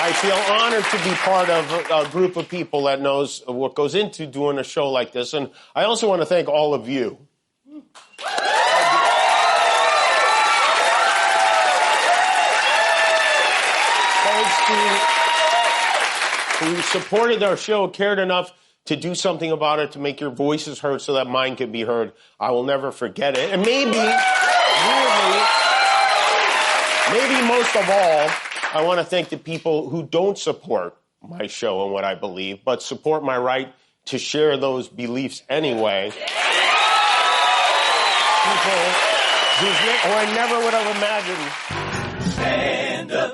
I feel honored to be part of a group of people that knows what goes into doing a show like this. And I also want to thank all of you. Who supported our show, cared enough to do something about it, to make your voices heard so that mine could be heard. I will never forget it. And maybe most of all, I want to thank the people who don't support my show and what I believe, but support my right to share those beliefs anyway. People who I never would have imagined. Stand up.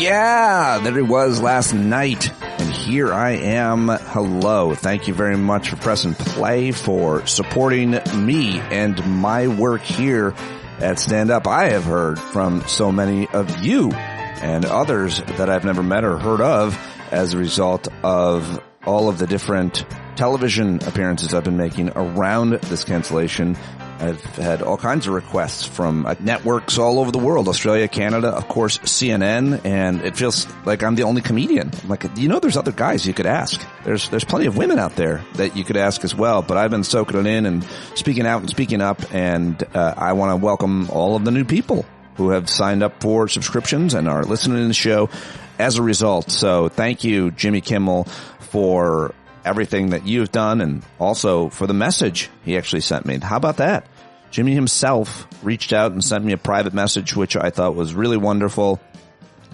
Yeah, there it was last night, and here I am. Hello. Thank you very much for pressing play, for supporting me and my work here at Stand Up. I have heard from so many of you and others that I've never met or heard of as a result of all of the different television appearances I've been making around this cancellation. I've had all kinds of requests from networks all over the world, Australia, Canada, of course, CNN, and it feels like I'm the only comedian. I'm like, there's other guys you could ask. There's plenty of women out there that you could ask as well, but I've been soaking it in and speaking out and speaking up, and I want to welcome all of the new people who have signed up for subscriptions and are listening to the show as a result. So thank you, Jimmy Kimmel, for everything that you've done, and also for the message he actually sent me. How about that? Jimmy himself reached out and sent me a private message, which I thought was really wonderful,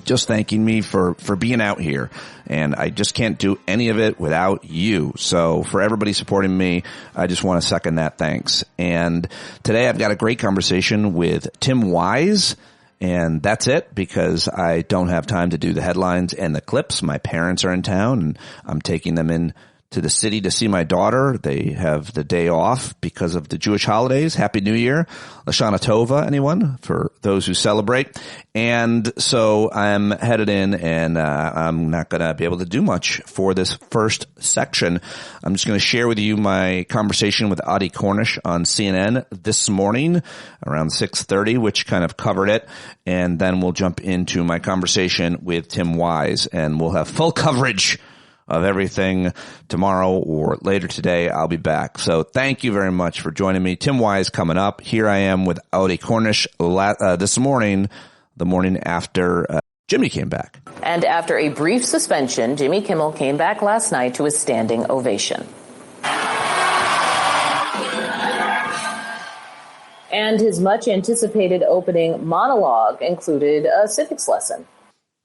just thanking me for being out here. And I just can't do any of it without you. So for everybody supporting me, I just want to second that thanks. And today I've got a great conversation with Tim Wise. And that's it, because I don't have time to do the headlines and the clips. My parents are in town, and I'm taking them in to the city to see my daughter. They have the day off because of the Jewish holidays. Happy New Year. Lashana Tova, anyone, for those who celebrate. And so I'm headed in, and I'm not going to be able to do much for this first section. I'm just going to share with you my conversation with Adi Cornish on CNN this morning around 6:30, which kind of covered it. And then we'll jump into my conversation with Tim Wise, and we'll have full coverage of everything tomorrow or later today. I'll be back. So thank you very much for joining me. Tim Wise coming up. Here I am with Adi Cornish this morning, the morning after Jimmy came back. And after a brief suspension, Jimmy Kimmel came back last night to a standing ovation. And his much-anticipated opening monologue included a civics lesson.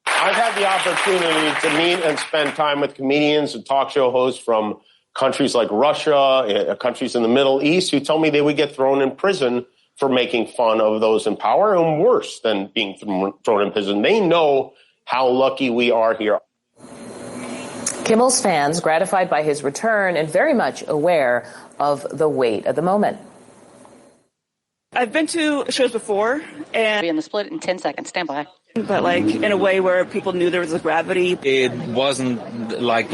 I've had the opportunity to meet and spend time with comedians and talk show hosts from countries like Russia, countries in the Middle East, who tell me they would get thrown in prison for making fun of those in power, and worse than being thrown in prison. They know how lucky we are here. Kimmel's fans gratified by his return and very much aware of the weight of the moment. I've been to shows before, and be in the split in 10 seconds. Stand by. But like in a way where people knew there was a gravity. It wasn't like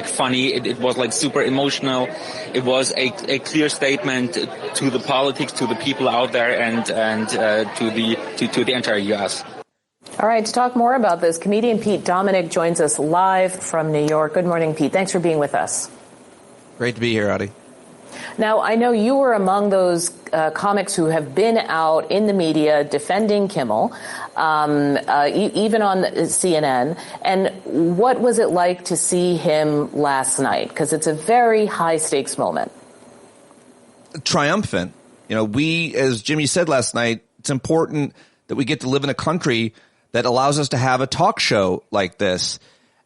funny. It was like super emotional. It was a clear statement to the politics, to the people out there, and to the entire U.S. All right, to talk more about this, comedian Pete Dominick joins us live from New York. Good morning, Pete. Thanks for being with us. Great to be here, Adi. Now, I know you were among those comics who have been out in the media defending Kimmel, even on CNN. And what was it like to see him last night? Because it's a very high-stakes moment. Triumphant. We, as Jimmy said last night, it's important that we get to live in a country that allows us to have a talk show like this.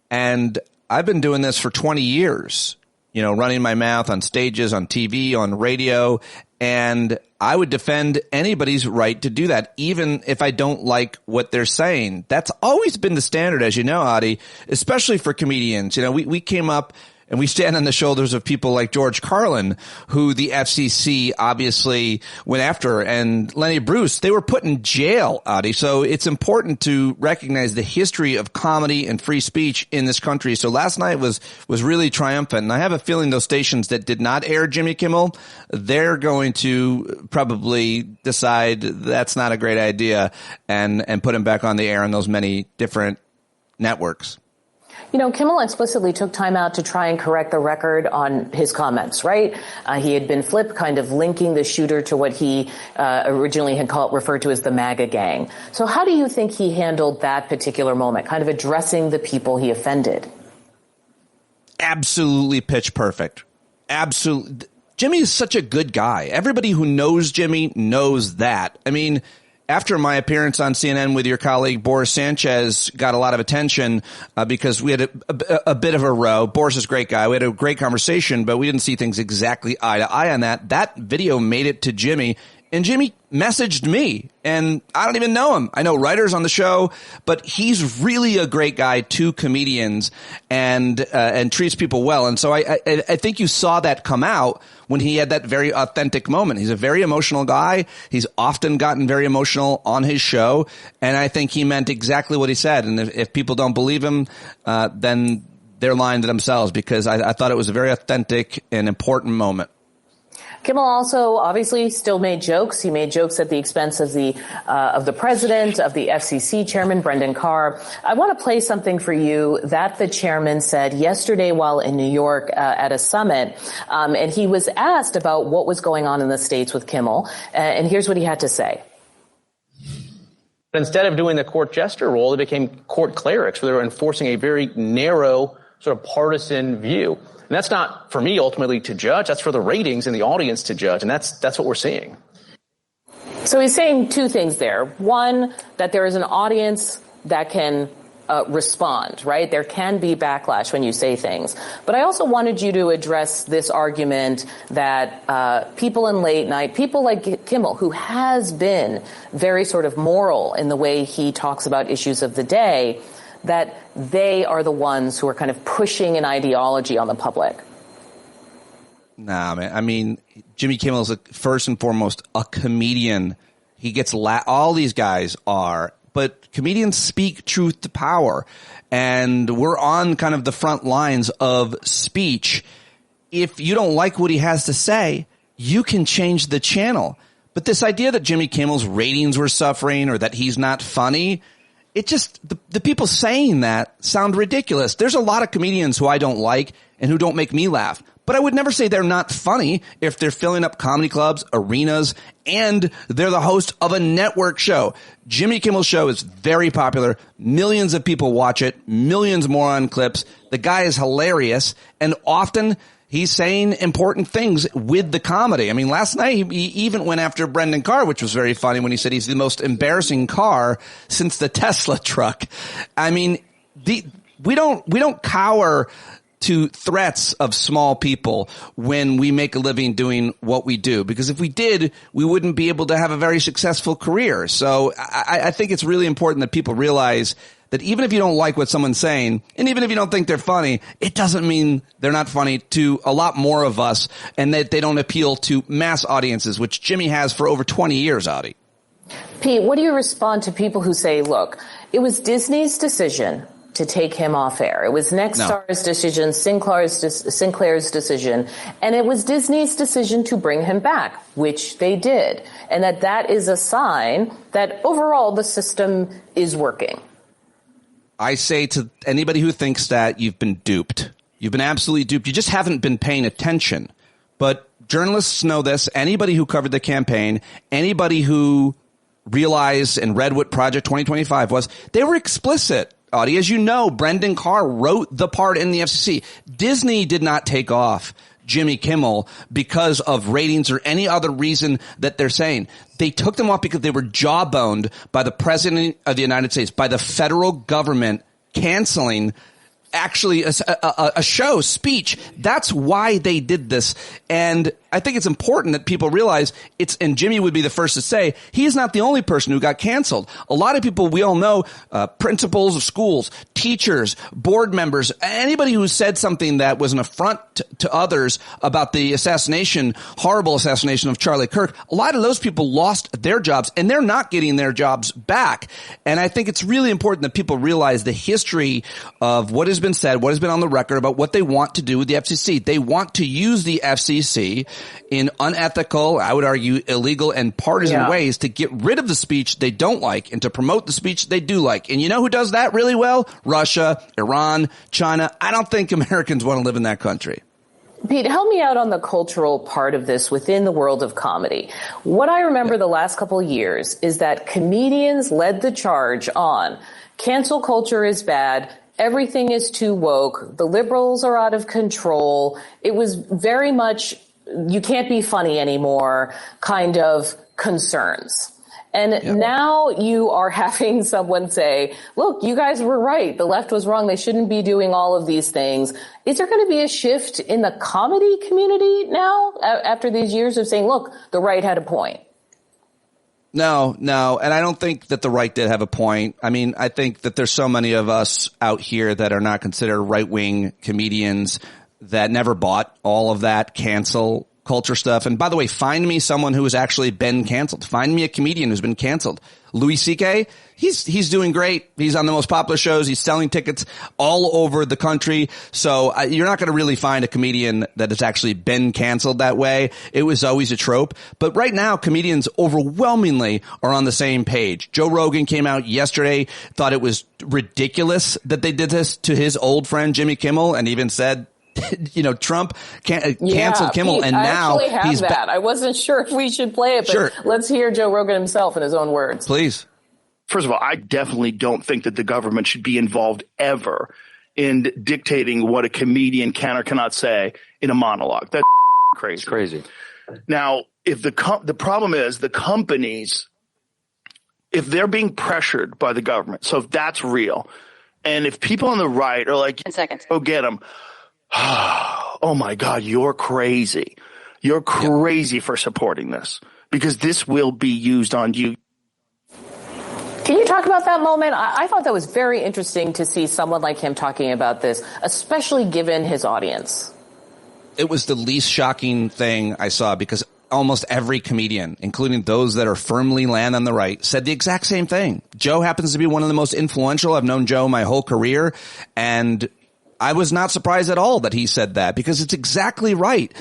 And I've been doing this for 20 years. Running my mouth on stages, on TV, on radio, and I would defend anybody's right to do that, even if I don't like what they're saying. That's always been the standard, as you know, Adi, especially for comedians. We came up and we stand on the shoulders of people like George Carlin, who the FCC obviously went after, and Lenny Bruce. They were put in jail, Adi. So it's important to recognize the history of comedy and free speech in this country. So last night was really triumphant. And I have a feeling those stations that did not air Jimmy Kimmel, they're going to probably decide that's not a great idea and put him back on the air on those many different networks. You know, Kimmel explicitly took time out to try and correct the record on his comments, right? He had been kind of linking the shooter to what he originally had referred to as the MAGA gang. So how do you think he handled that particular moment, kind of addressing the people he offended? Absolutely pitch perfect. Absolutely. Jimmy is such a good guy. Everybody who knows Jimmy knows that. I mean, after my appearance on CNN with your colleague Boris Sanchez got a lot of attention because we had a bit of a row. Boris is a great guy. We had a great conversation, but we didn't see things exactly eye to eye on that. That video made it to Jimmy, and Jimmy messaged me, and I don't even know him. I know writers on the show, but he's really a great guy to comedians and treats people well. And so I think you saw that come out when he had that very authentic moment. He's a very emotional guy. He's often gotten very emotional on his show, and I think he meant exactly what he said. And if people don't believe him, then they're lying to themselves, because I thought it was a very authentic and important moment. Kimmel also obviously still made jokes. He made jokes at the expense of the president, of the FCC chairman, Brendan Carr. I want to play something for you that the chairman said yesterday while in New York at a summit. And he was asked about what was going on in the States with Kimmel. And here's what he had to say. But instead of doing the court jester role, they became court clerics, where they were enforcing a very narrow sort of partisan view. And that's not for me ultimately to judge. That's for the ratings and the audience to judge. And that's what we're seeing. So he's saying two things there. One, that there is an audience that can respond, right? There can be backlash when you say things. But I also wanted you to address this argument that people in late night, people like Kimmel, who has been very sort of moral in the way he talks about issues of the day, that they are the ones who are kind of pushing an ideology on the public. Nah, man. I mean, Jimmy Kimmel is first and foremost a comedian. He gets all these guys are, but comedians speak truth to power, and we're on kind of the front lines of speech. If you don't like what he has to say, you can change the channel. But this idea that Jimmy Kimmel's ratings were suffering or that he's not funny, it just, the people saying that sound ridiculous. There's a lot of comedians who I don't like and who don't make me laugh, but I would never say they're not funny if they're filling up comedy clubs, arenas, and they're the host of a network show. Jimmy Kimmel's show is very popular. Millions of people watch it, millions more on clips. The guy is hilarious, and often he's saying important things with the comedy. I mean, last night he even went after Brendan Carr, which was very funny when he said he's the most embarrassing car since the Tesla truck. I mean, we don't cower to threats of small people when we make a living doing what we do, because if we did, we wouldn't be able to have a very successful career. So I think it's really important that people realize that even if you don't like what someone's saying, and even if you don't think they're funny, it doesn't mean they're not funny to a lot more of us, and that they don't appeal to mass audiences, which Jimmy has for over 20 years, Audie. Pete, what do you respond to people who say, look, it was Disney's decision to take him off air. It was Nexstar's decision, Sinclair's decision, and it was Disney's decision to bring him back, which they did, and that is a sign that overall the system is working. I say to anybody who thinks that, you've been duped. You've been absolutely duped. You just haven't been paying attention. But journalists know this. Anybody who covered the campaign, anybody who realized and read what Project 2025 was, they were explicit. Audie, as you know, Brendan Carr wrote the part in the FCC. Disney did not take off Jimmy Kimmel because of ratings or any other reason that they're saying. They took them off because they were jawboned by the President of the United States, by the federal government canceling actually a show, speech. That's why they did this. And I think it's important that people realize and Jimmy would be the first to say, he is not the only person who got canceled. A lot of people we all know, principals of schools, teachers, board members, anybody who said something that was an affront to others about the horrible assassination of Charlie Kirk, a lot of those people lost their jobs, and they're not getting their jobs back. And I think it's really important that people realize the history of what has been said, what has been on the record about what they want to do with the FCC. They want to use the FCC in unethical, I would argue illegal and partisan ways to get rid of the speech they don't like and to promote the speech they do like. And you know who does that really well? Russia, Iran, China. I don't think Americans want to live in that country. Pete, help me out on the cultural part of this within the world of comedy. What I remember the last couple of years is that comedians led the charge on cancel culture is bad, everything is too woke, the liberals are out of control. It was very much, you can't be funny anymore kind of concerns. And now you are having someone say, look, you guys were right. The left was wrong. They shouldn't be doing all of these things. Is there going to be a shift in the comedy community now after these years of saying, look, the right had a point? No. And I don't think that the right did have a point. I mean, I think that there's so many of us out here that are not considered right-wing comedians that never bought all of that cancel culture stuff. And by the way, find me someone who has actually been canceled. Find me a comedian who's been canceled. Louis C.K., he's doing great. He's on the most popular shows. He's selling tickets all over the country. So you're not going to really find a comedian that has actually been canceled that way. It was always a trope. But right now, comedians overwhelmingly are on the same page. Joe Rogan came out yesterday, thought it was ridiculous that they did this to his old friend Jimmy Kimmel, and even said, you know, Trump canceled Kimmel, Pete, and now he's that. I wasn't sure if we should play it, but let's hear Joe Rogan himself in his own words. Please. First of all, I definitely don't think that the government should be involved ever in dictating what a comedian can or cannot say in a monologue. That's crazy. It's crazy. Now, if the problem is the companies, if they're being pressured by the government, so if that's real, and if people on the right are like, 10 seconds. Go get them. Oh my God, you're crazy. You're crazy for supporting this because this will be used on you. Can you talk about that moment? I thought that was very interesting to see someone like him talking about this, especially given his audience. It was the least shocking thing I saw because almost every comedian, including those that are firmly land on the right, said the exact same thing. Joe happens to be one of the most influential. I've known Joe my whole career, and I was not surprised at all that he said that because it's exactly right.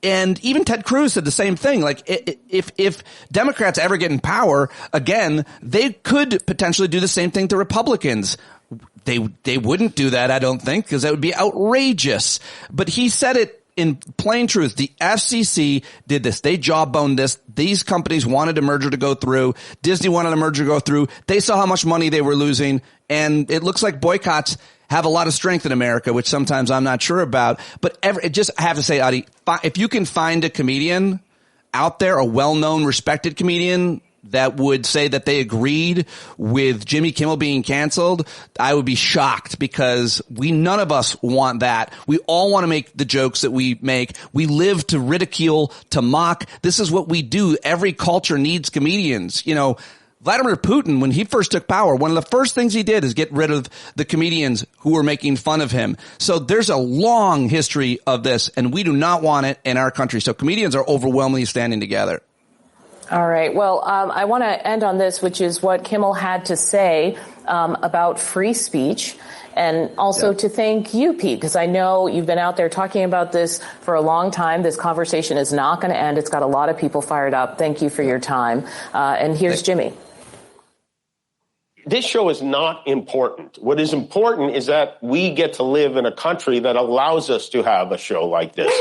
And even Ted Cruz said the same thing. Like, if Democrats ever get in power again, they could potentially do the same thing to Republicans. They wouldn't do that, I don't think, because that would be outrageous. But he said it in plain truth. The FCC did this. They jawboned this. These companies wanted a merger to go through. Disney wanted a merger to go through. They saw how much money they were losing. And it looks like boycotts have a lot of strength in America, which sometimes I'm not sure about. But I have to say, Adi, if you can find a comedian out there, a well-known, respected comedian that would say that they agreed with Jimmy Kimmel being canceled, I would be shocked because none of us want that. We all want to make the jokes that we make. We live to ridicule, to mock. This is what we do. Every culture needs comedians. You know, Vladimir Putin, when he first took power, one of the first things he did is get rid of the comedians who were making fun of him. So there's a long history of this, and we do not want it in our country. So comedians are overwhelmingly standing together. All right. Well, I want to end on this, which is what Kimmel had to say about free speech. And also to thank you, Pete, because I know you've been out there talking about this for a long time. This conversation is not going to end. It's got a lot of people fired up. Thank you for your time. And here's Jimmy. This show is not important. What is important is that we get to live in a country that allows us to have a show like this.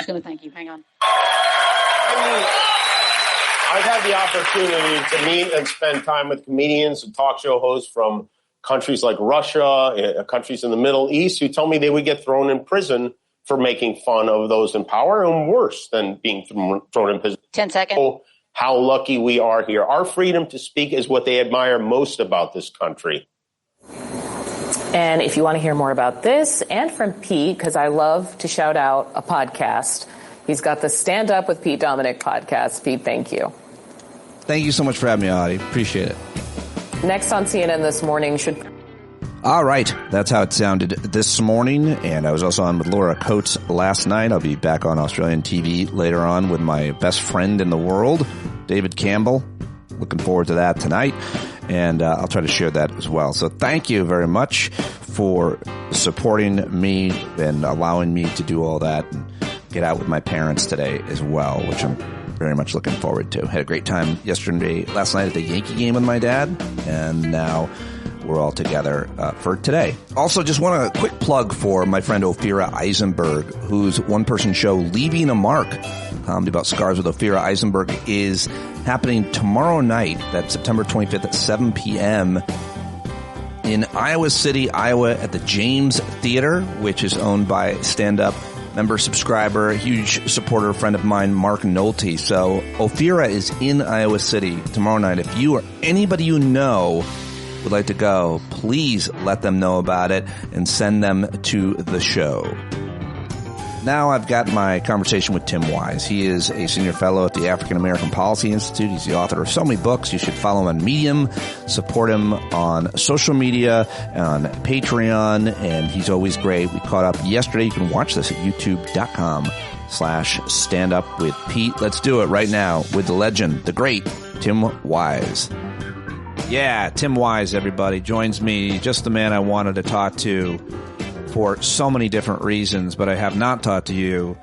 I'm going to thank you. Hang on. I've had the opportunity to meet and spend time with comedians and talk show hosts from countries like Russia, countries in the Middle East, who tell me they would get thrown in prison for making fun of those in power, and worse than being thrown in prison. 10 seconds. Oh, how lucky we are here. Our freedom to speak is what they admire most about this country. And if you want to hear more about this and from Pete, because I love to shout out a podcast, he's got the Stand Up with Pete Dominick podcast. Pete, thank you. Thank you so much for having me, Audie. Appreciate it. Next on CNN This Morning should... All right. That's how it sounded this morning. And I was also on with Laura Coates last night. I'll be back on Australian TV later on with my best friend in the world, David Campbell. Looking forward to that tonight. And I'll try to share that as well. So thank you very much for supporting me and allowing me to do all that and get out with my parents today as well, which I'm very much looking forward to. Had a great time last night at the Yankee game with my dad, and now we're all together for today. Also, just want a quick plug for my friend Ophira Eisenberg, whose one-person show Leaving a Mark, comedy about scars with Ophira Eisenberg, is happening tomorrow night. That's September 25th at 7 p.m. in Iowa City, Iowa at the James Theater, which is owned by stand-up member, subscriber, huge supporter, friend of mine, Mark Nolte. So Ophira is in Iowa City tomorrow night. If you or anybody you know would like to go, please let them know about it and send them to the show. Now I've got my conversation with Tim Wise. He is a senior fellow at the African American Policy Institute. He's the author of so many books. You should follow him on Medium, support him on social media, on Patreon, and he's always great. We caught up yesterday. You can watch this at youtube.com/standupwithpete. Let's do it right now with the legend, the great Tim Wise. Yeah, Tim Wise, everybody, joins me, just the man I wanted to talk to for so many different reasons, but I have not talked to you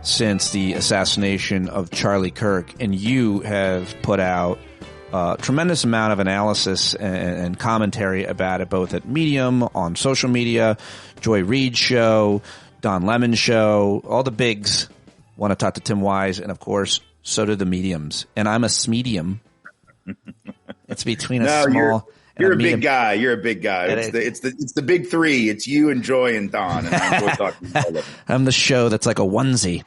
since the assassination of Charlie Kirk, and you have put out a tremendous amount of analysis and commentary about it, both at Medium, on social media, Joy Reid's show, Don Lemon's show, all the bigs want to talk to Tim Wise, and of course, so do the mediums. And I'm a smedium. It's between a small... You're a big guy. You're a big guy. It's the big three. It's you and Joy and Don. And I enjoy talking to all of them. I'm the show that's like a onesie.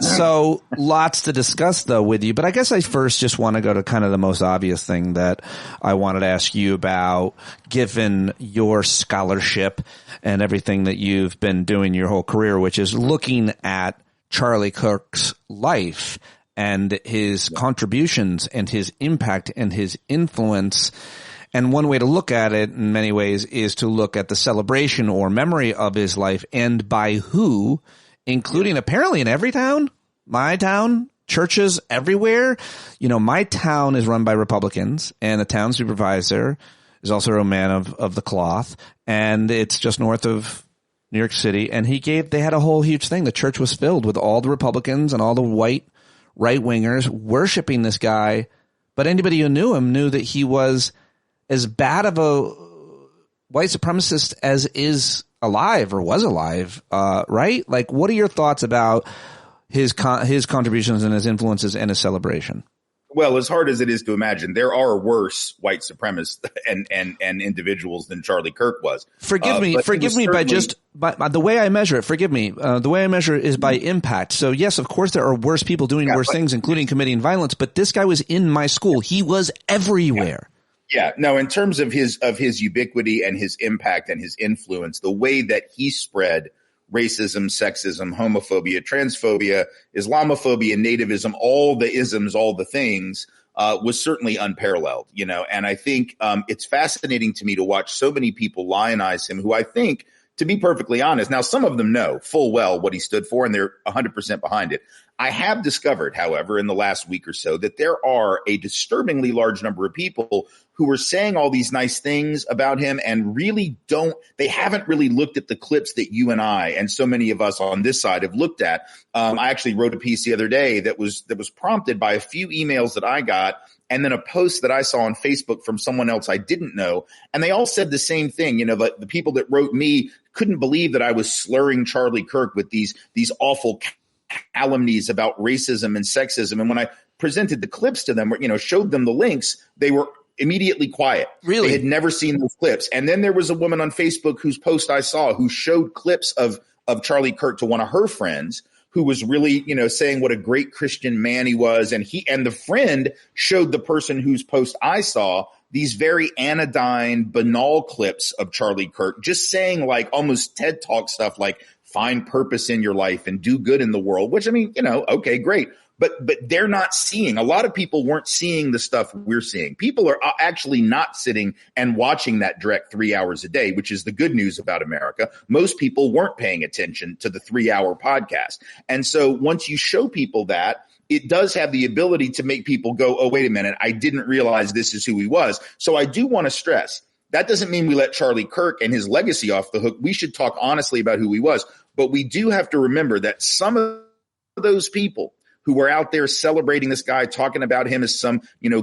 So lots to discuss though with you, but I guess I first just want to go to kind of the most obvious thing that I wanted to ask you about, given your scholarship and everything that you've been doing your whole career, which is looking at Charlie Kirk's life and his contributions and his impact and his influence. And one way to look at it in many ways is to look at the celebration or memory of his life, and by who, including apparently in every town, my town, churches everywhere. You know, my town is run by Republicans, and the town supervisor is also a man of the cloth, and it's just north of New York City. And they had a whole huge thing. The church was filled with all the Republicans and all the white right-wingers worshiping this guy. But anybody who knew him knew that he was as bad of a white supremacist as is alive or was alive, right? Like, what are your thoughts about his contributions and his influences and his celebration? Well, as hard as it is to imagine, there are worse white supremacists and individuals than Charlie Kirk was. Forgive me by the way I measure it. Forgive me. The way I measure it is by impact. So yes, of course, there are worse people doing worse things, including committing violence. But this guy was in my school. He was everywhere. Yeah, no, in terms of his ubiquity and his impact and his influence, the way that he spread racism, sexism, homophobia, transphobia, Islamophobia, nativism, all the isms, all the things, was certainly unparalleled, you know. And I think it's fascinating to me to watch so many people lionize him, who I think, to be perfectly honest, now some of them know full well what he stood for and they're 100% behind it. I have discovered, however, in the last week or so, that there are a disturbingly large number of people who are saying all these nice things about him and really they haven't really looked at the clips that you and I and so many of us on this side have looked at. I actually wrote a piece the other day that was prompted by a few emails that I got and then a post that I saw on Facebook from someone else I didn't know. And they all said the same thing. You know, the people that wrote me couldn't believe that I was slurring Charlie Kirk with these awful calumnies about racism and sexism. And when I presented the clips to them, you know, showed them the links, they were immediately quiet. Really? They had never seen those clips. And then there was a woman on Facebook whose post I saw who showed clips of Charlie Kirk to one of her friends, who was really, you know, saying what a great Christian man he was. And the friend showed the person whose post I saw these very anodyne, banal clips of Charlie Kirk, just saying like almost TED Talk stuff like find purpose in your life and do good in the world, which, I mean, you know, okay, great. But they're not seeing. A lot of people weren't seeing the stuff we're seeing. People are actually not sitting and watching that direct 3 hours a day, which is the good news about America. Most people weren't paying attention to the 3-hour podcast. And so once you show people that, it does have the ability to make people go, oh, wait a minute, I didn't realize this is who he was. So I do want to stress, That doesn't mean we let Charlie Kirk and his legacy off the hook. We should talk honestly about who he was. But we do have to remember that some of those people who were out there celebrating this guy, talking about him as some,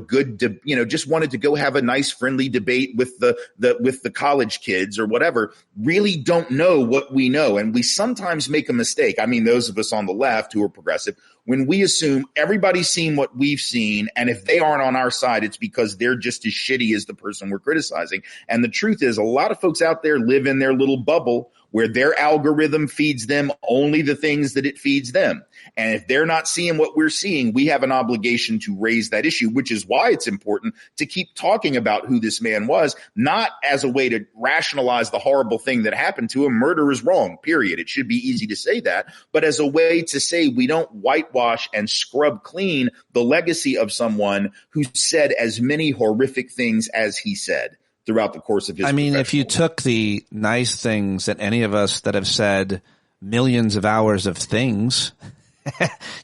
good, just wanted to go have a nice friendly debate with the college kids or whatever, really don't know what we know. And we sometimes make a mistake. I mean, those of us on the left who are progressive, when we assume everybody's seen what we've seen, and if they aren't on our side, it's because they're just as shitty as the person we're criticizing. And the truth is, a lot of folks out there live in their little bubble where their algorithm feeds them only the things that it feeds them. And if they're not seeing what we're seeing, we have an obligation to raise that issue, which is why it's important to keep talking about who this man was, not as a way to rationalize the horrible thing that happened to him. Murder is wrong, period. It should be easy to say that, but as a way to say we don't whitewash and scrub clean the legacy of someone who said as many horrific things as he said throughout the course of his if you took the nice things that any of us that have said millions of hours of things,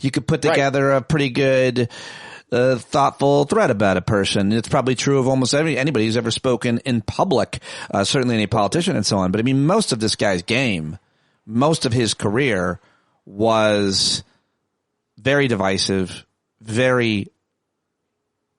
you could put together a pretty good, thoughtful thread about a person. It's probably true of almost anybody who's ever spoken in public, certainly any politician and so on. But most of this guy's game, most of his career was very divisive, very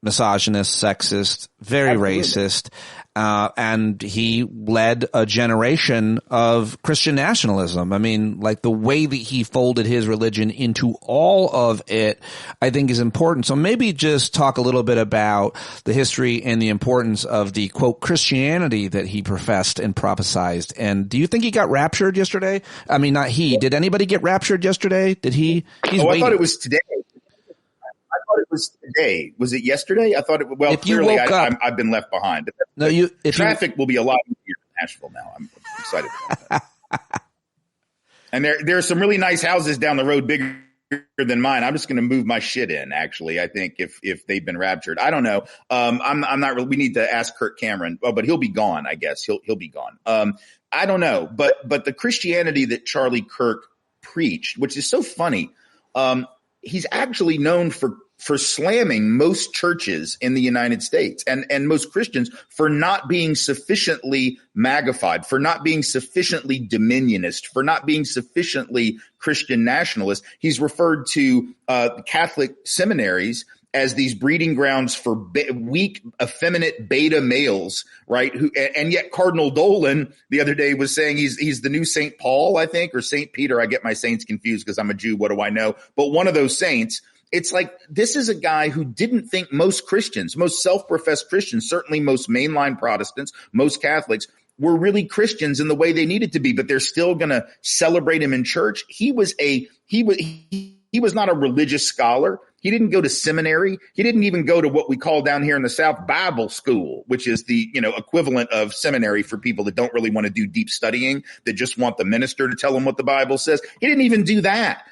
misogynist, sexist, very racist. And he led a generation of Christian nationalism. The way that he folded his religion into all of it, I think is important. So maybe just talk a little bit about the history and the importance of the, quote, Christianity that he professed and prophesized. And do you think he got raptured yesterday? Not he. Did anybody get raptured yesterday? Did he? I thought it was today. It was today. Was it yesterday? I thought it. Well, clearly I've been left behind. Traffic will be a lot easier in Nashville now. I'm excited about that. And there are some really nice houses down the road, bigger than mine. I'm just going to move my shit in. Actually, I think if they've been raptured, I don't know. I'm not really. We need to ask Kirk Cameron. Oh, but he'll be gone. I guess he'll be gone. I don't know. But the Christianity that Charlie Kirk preached, which is so funny, he's actually known for slamming most churches in the United States and most Christians for not being sufficiently magnified, for not being sufficiently dominionist, for not being sufficiently Christian nationalist. He's referred to Catholic seminaries as these breeding grounds for weak, effeminate beta males, right? And yet Cardinal Dolan the other day was saying he's the new St. Paul, I think, or St. Peter. I get my saints confused because I'm a Jew. What do I know? But one of those saints. It's like this is a guy who didn't think most Christians, most self-professed Christians, certainly most mainline Protestants, most Catholics were really Christians in the way they needed to be, but they're still going to celebrate him in church. He was not a religious scholar. He didn't go to seminary. He didn't even go to what we call down here in the South Bible school, which is the equivalent of seminary for people that don't really want to do deep studying, that just want the minister to tell them what the Bible says. He didn't even do that.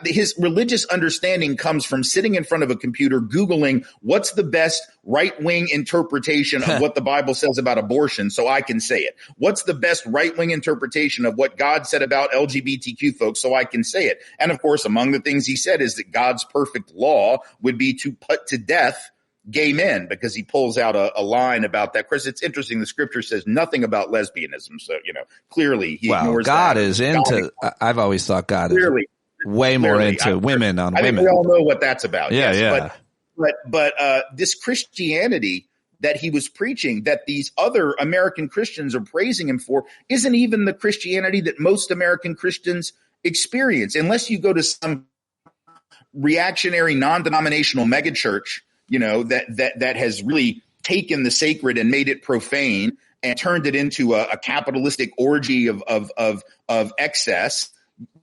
His religious understanding comes from sitting in front of a computer, Googling what's the best right-wing interpretation of what the Bible says about abortion so I can say it. What's the best right-wing interpretation of what God said about LGBTQ folks so I can say it. And of course, among the things he said is that God's perfect law would be to put to death gay men, because he pulls out a line about that. Of course, it's interesting. The scripture says nothing about lesbianism. So, ignores God that. is into, I've always thought God is way more into women on women. I think we all know what that's about. Yeah, yes. Yeah. But this Christianity that he was preaching, that these other American Christians are praising him for, isn't even the Christianity that most American Christians experience, unless you go to some reactionary, non-denominational megachurch, that has really taken the sacred and made it profane and turned it into a capitalistic orgy of excess.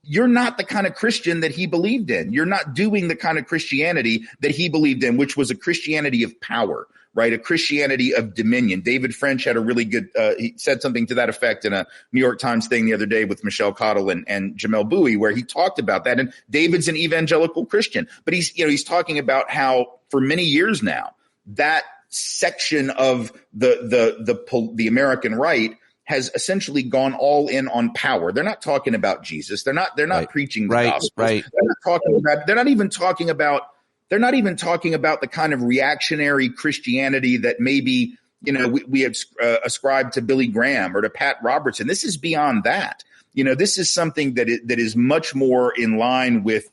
You're not the kind of Christian that he believed in. You're not doing the kind of Christianity that he believed in, which was a Christianity of power, right? A Christianity of dominion. David French had a really good, he said something to that effect in a New York Times thing the other day with Michelle Cottle and Jamel Bowie, where he talked about that. And David's an evangelical Christian, but he's talking about how for many years now, that section of the American right has essentially gone all in on power. They're not talking about Jesus. They're not preaching the gospel. Right. They're not even talking about the kind of reactionary Christianity that maybe, we ascribe to Billy Graham or to Pat Robertson. This is beyond that. This is something that is much more in line with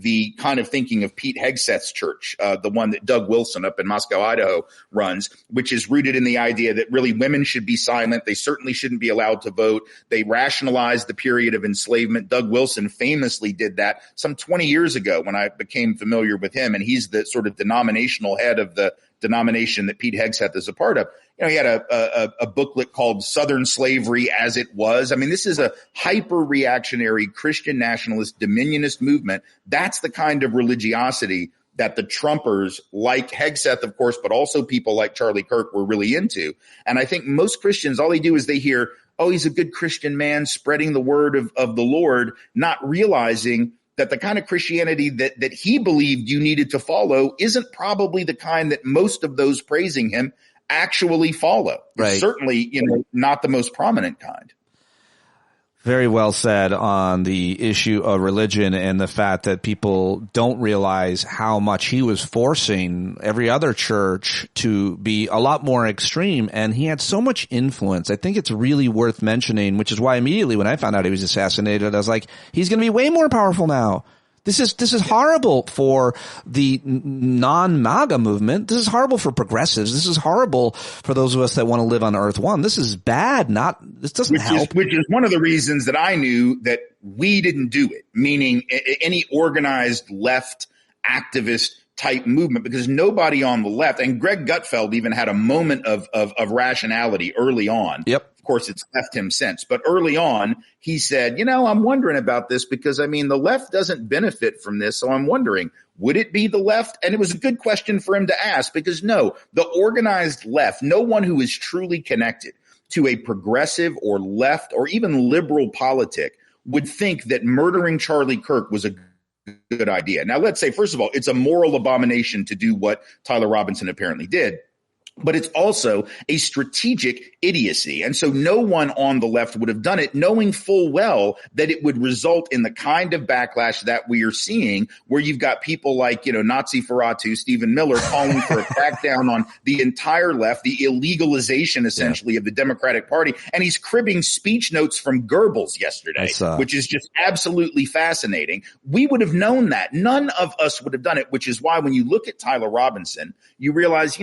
the kind of thinking of Pete Hegseth's church, the one that Doug Wilson up in Moscow, Idaho runs, which is rooted in the idea that really women should be silent. They certainly shouldn't be allowed to vote. They rationalized the period of enslavement. Doug Wilson famously did that some 20 years ago when I became familiar with him. And he's the sort of denominational head of the denomination that Pete Hegseth is a part of. He had a booklet called Southern Slavery as It Was. I mean, this is a hyper-reactionary Christian nationalist dominionist movement. That's the kind of religiosity that the Trumpers, like Hegseth, of course, but also people like Charlie Kirk, were really into. And I think most Christians, all they do is they hear, oh, he's a good Christian man spreading the word of the Lord, not realizing that the kind of Christianity that he believed you needed to follow isn't probably the kind that most of those praising him actually follow. Right. It's certainly, not the most prominent kind. Very well said on the issue of religion and the fact that people don't realize how much he was forcing every other church to be a lot more extreme. And he had so much influence. I think it's really worth mentioning, which is why immediately when I found out he was assassinated, I was like, he's going to be way more powerful now. This is horrible for the non-MAGA movement. This is horrible for progressives. This is horrible for those of us that want to live on Earth One. This is bad. This doesn't help. Which is one of the reasons that I knew that we didn't do it, meaning any organized left activist type movement, because nobody on the left, and Greg Gutfeld even had a moment of rationality early on. Yep. Of course, it's left him since. But early on, he said, I'm wondering about this because, the left doesn't benefit from this. So I'm wondering, would it be the left? And it was a good question for him to ask because, no, the organized left, no one who is truly connected to a progressive or left or even liberal politic would think that murdering Charlie Kirk was a good idea. Now, let's say, first of all, it's a moral abomination to do what Tyler Robinson apparently did. But it's also a strategic idiocy. And so no one on the left would have done it, knowing full well that it would result in the kind of backlash that we are seeing, where you've got people like, Nazi Ferratu, Stephen Miller, calling for a crackdown on the entire left, the illegalization, essentially, of the Democratic Party. And he's cribbing speech notes from Goebbels yesterday, which is just absolutely fascinating. We would have known that. None of us would have done it, which is why when you look at Tyler Robinson, you realize,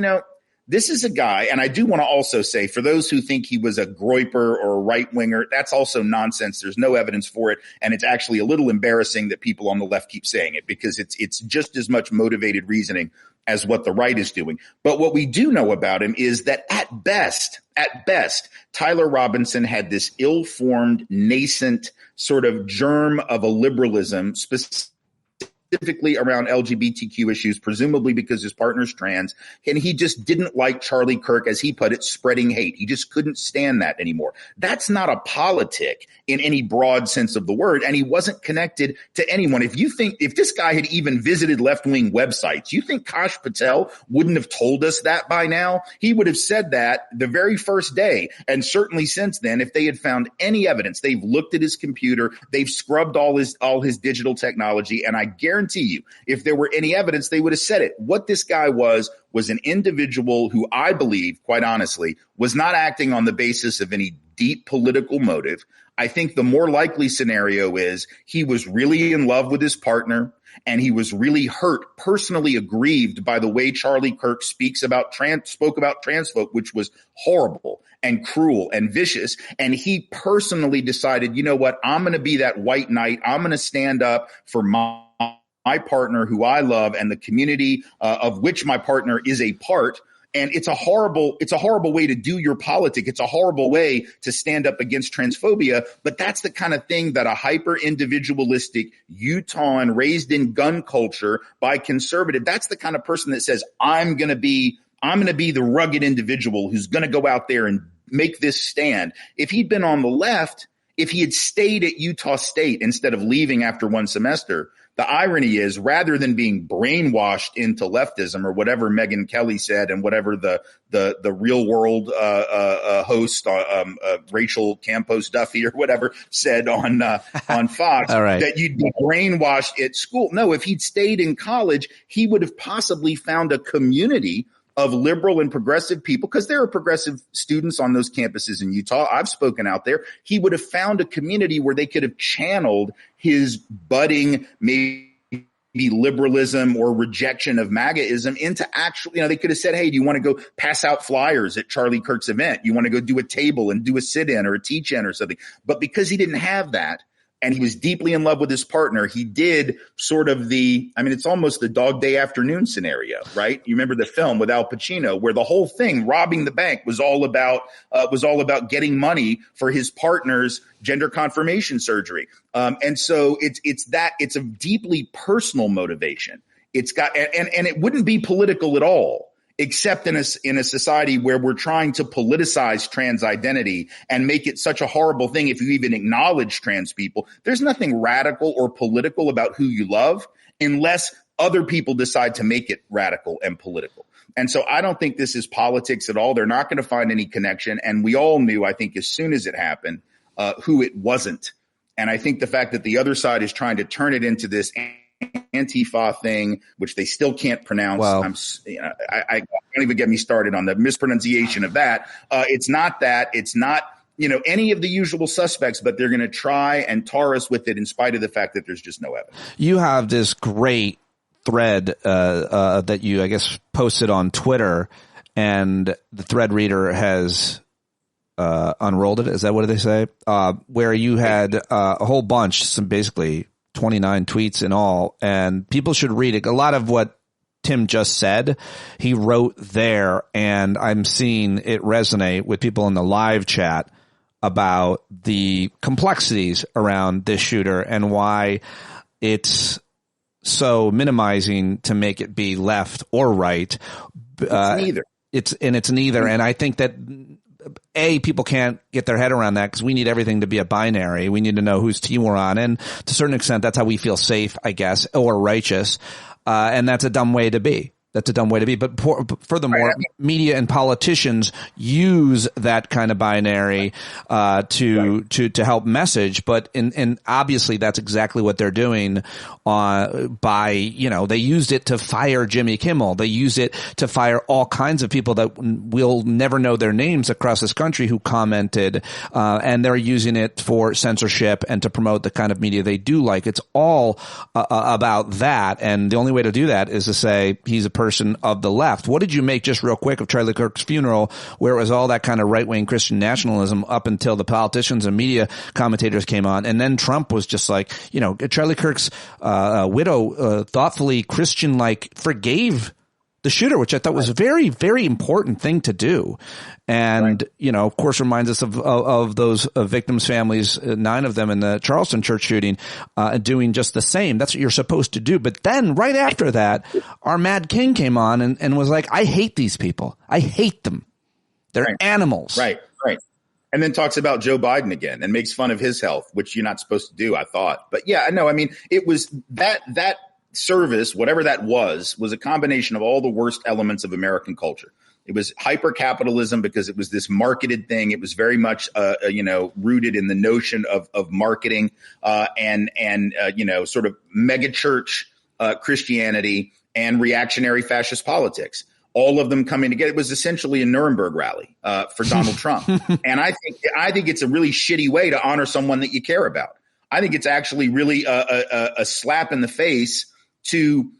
this is a guy, and I do want to also say, for those who think he was a groyper or a right-winger, that's also nonsense. There's no evidence for it, and it's actually a little embarrassing that people on the left keep saying it because it's just as much motivated reasoning as what the right is doing. But what we do know about him is that at best, Tyler Robinson had this ill-formed, nascent sort of germ of a liberalism, specifically around LGBTQ issues, presumably because his partner's trans, and he just didn't like Charlie Kirk, as he put it, spreading hate. He just couldn't stand that anymore. That's not a politic in any broad sense of the word, and he wasn't connected to anyone. If this guy had even visited left-wing websites, you think Kash Patel wouldn't have told us that by now? He would have said that the very first day, and certainly since then, if they had found any evidence. They've looked at his computer, they've scrubbed all his digital technology, and I guarantee you, if there were any evidence, they would have said it. What this guy was an individual who I believe, quite honestly, was not acting on the basis of any deep political motive. I think the more likely scenario is he was really in love with his partner, and he was really hurt, personally aggrieved by the way Charlie Kirk spoke about trans folk, which was horrible and cruel and vicious. And he personally decided, you know what, I'm going to be that white knight. I'm going to stand up for my partner who I love and the community of which my partner is a part. And it's a horrible way to do your politic. It's a horrible way to stand up against transphobia. But that's the kind of thing that a hyper individualistic Utahn raised in gun culture by conservative, that's the kind of person that says, I'm going to be the rugged individual who's going to go out there and make this stand. If he'd been on the left, if he had stayed at Utah State instead of leaving after one semester, the irony is, rather than being brainwashed into leftism or whatever Megyn Kelly said and whatever the real world host, Rachel Campos Duffy or whatever said on Fox, right, that you'd be brainwashed at school. No, if he'd stayed in college, he would have possibly found a community of liberal and progressive people, because there are progressive students on those campuses in Utah. I've spoken out there. He would have found a community where they could have channeled his budding, maybe liberalism or rejection of MAGAism into actually, they could have said, hey, do you want to go pass out flyers at Charlie Kirk's event? You want to go do a table and do a sit-in or a teach-in or something? But because he didn't have that, and he was deeply in love with his partner, he did sort of it's almost the Dog Day Afternoon scenario, right? You remember the film with Al Pacino where the whole thing, robbing the bank, was all about getting money for his partner's gender confirmation surgery. And so it's a deeply personal motivation. It's got, and it wouldn't be political at all, except in a society where we're trying to politicize trans identity and make it such a horrible thing. If you even acknowledge trans people, there's nothing radical or political about who you love unless other people decide to make it radical and political. And so I don't think this is politics at all. They're not going to find any connection. And we all knew, I think, as soon as it happened, who it wasn't. And I think the fact that the other side is trying to turn it into this Antifa thing, which they still can't pronounce. Well, I don't even get me started on the mispronunciation of that. It's not that. It's not, any of the usual suspects, but they're going to try and tar us with it in spite of the fact that there's just no evidence. You have this great thread that you, I guess, posted on Twitter, and the thread reader has unrolled it. Is that what they say? Where you had a whole bunch, some basically 29 tweets in all, and people should read it. A lot of what Tim just said, he wrote there, and I'm seeing it resonate with people in the live chat about the complexities around this shooter and why it's so minimizing to make it be left or right. It's neither. It's neither. And I think that people can't get their head around that because we need everything to be a binary. We need to know whose team we're on. And to a certain extent, that's how we feel safe, I guess, or righteous. And that's a dumb way to be. That's a dumb way to be. But furthermore, media and politicians use that kind of binary to help message. But and obviously that's exactly what they're doing they used it to fire Jimmy Kimmel. They used it to fire all kinds of people that we'll never know their names across this country who commented. And they're using it for censorship and to promote the kind of media they do like. It's all about that. And the only way to do that is to say he's a person of the left. What did you make, just real quick, of Charlie Kirk's funeral, where it was all that kind of right-wing Christian nationalism up until the politicians and media commentators came on, and then Trump was just like, Charlie Kirk's widow thoughtfully Christian-like forgave the shooter, which I thought was a very, very important thing to do. And, of course, reminds us of those victims' families, 9 of them in the Charleston church shooting, doing just the same. That's what you're supposed to do. But then right after that, our Mad King came on and was like, I hate these people. I hate them. They're animals. Right. And then talks about Joe Biden again and makes fun of his health, which you're not supposed to do, I thought. But yeah, no, I mean, it was that service, whatever that was a combination of all the worst elements of American culture. It was hyper-capitalism because it was this marketed thing. It was very much, rooted in the notion of marketing and sort of megachurch Christianity and reactionary fascist politics. All of them coming together. It was essentially a Nuremberg rally for Donald Trump. And I think it's a really shitty way to honor someone that you care about. I think it's actually really a slap in the face to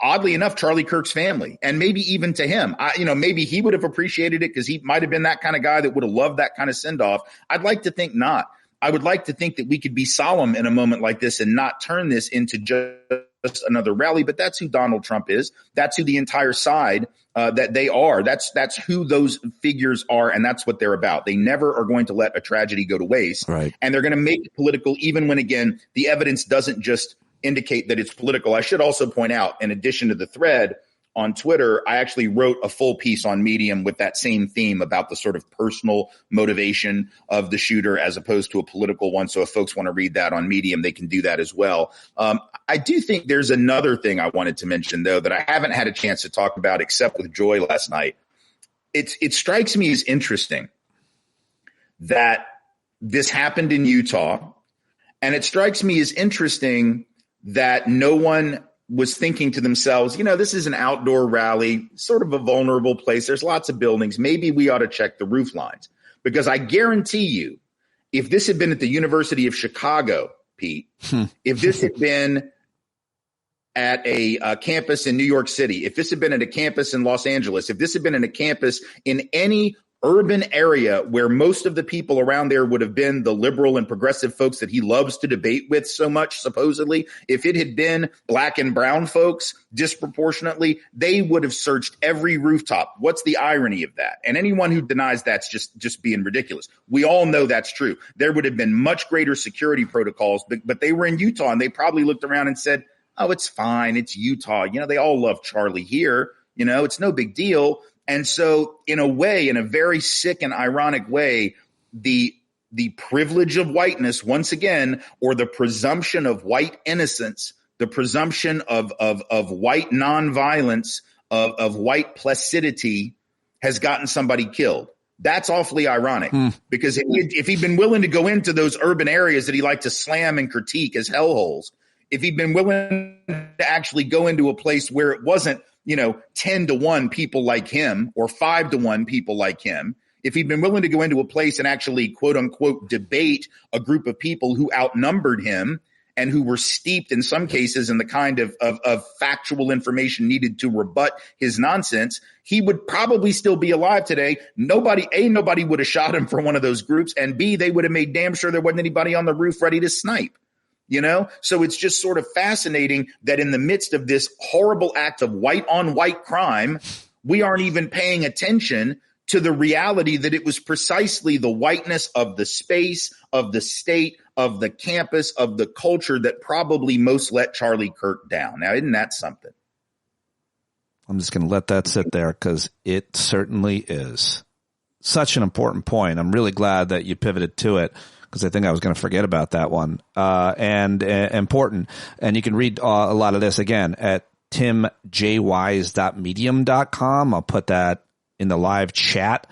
oddly enough, Charlie Kirk's family, and maybe even to him. Maybe he would have appreciated it because he might have been that kind of guy that would have loved that kind of send off. I'd like to think not. I would like to think that we could be solemn in a moment like this and not turn this into just another rally. But that's who Donald Trump is. That's who the entire side that they are. That's who those figures are, and that's what they're about. They never are going to let a tragedy go to waste, right? And they're going to make it political, even when, again, the evidence doesn't just indicate that it's political. I should also point out, in addition to the thread on Twitter, I actually wrote a full piece on Medium with that same theme about the sort of personal motivation of the shooter as opposed to a political one. So if folks want to read that on Medium, they can do that as well. I do think there's another thing I wanted to mention, though, that I haven't had a chance to talk about except with Joy last night. It strikes me as interesting that this happened in Utah, and it strikes me as interesting that no one was thinking to themselves, this is an outdoor rally, sort of a vulnerable place. There's lots of buildings. Maybe we ought to check the roof lines. Because I guarantee you, if this had been at the University of Chicago, Pete, if this had been at a campus in New York City, if this had been at a campus in Los Angeles, if this had been in a campus in any urban area where most of the people around there would have been the liberal and progressive folks that he loves to debate with so much, supposedly, if it had been black and brown folks disproportionately, they would have searched every rooftop. What's the irony of that? And anyone who denies that's just being ridiculous. We all know that's true. There would have been much greater security protocols, but they were in Utah and they probably looked around and said, oh, it's fine. It's Utah. They all love Charlie here. It's no big deal. And so in a way, in a very sick and ironic way, the privilege of whiteness, once again, or the presumption of white innocence, the presumption of white nonviolence, of white placidity has gotten somebody killed. That's awfully ironic because if he'd been willing to go into those urban areas that he liked to slam and critique as hellholes, if he'd been willing to actually go into a place where it wasn't 10-1 people like him or 5-1 people like him, if he'd been willing to go into a place and actually, quote unquote, debate a group of people who outnumbered him and who were steeped in some cases in the kind of factual information needed to rebut his nonsense, he would probably still be alive today. Nobody would have shot him for one of those groups. And B, they would have made damn sure there wasn't anybody on the roof ready to snipe. So it's just sort of fascinating that in the midst of this horrible act of white on white crime, we aren't even paying attention to the reality that it was precisely the whiteness of the space, of the state, of the campus, of the culture that probably most let Charlie Kirk down. Now, isn't that something? I'm just going to let that sit there because it certainly is such an important point. I'm really glad that you pivoted to it, because I think I was going to forget about that one. And important. And you can read a lot of this again at timjwise.medium.com. I'll put that in the live chat.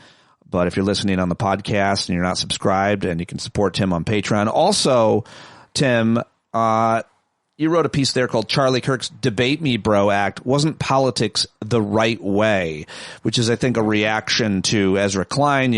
But if you're listening on the podcast and you're not subscribed, and you can support Tim on Patreon. Also, Tim, you wrote a piece there called Charlie Kirk's Debate Me Bro Act Wasn't Politics the Right Way, which is, I think, a reaction to Ezra Klein,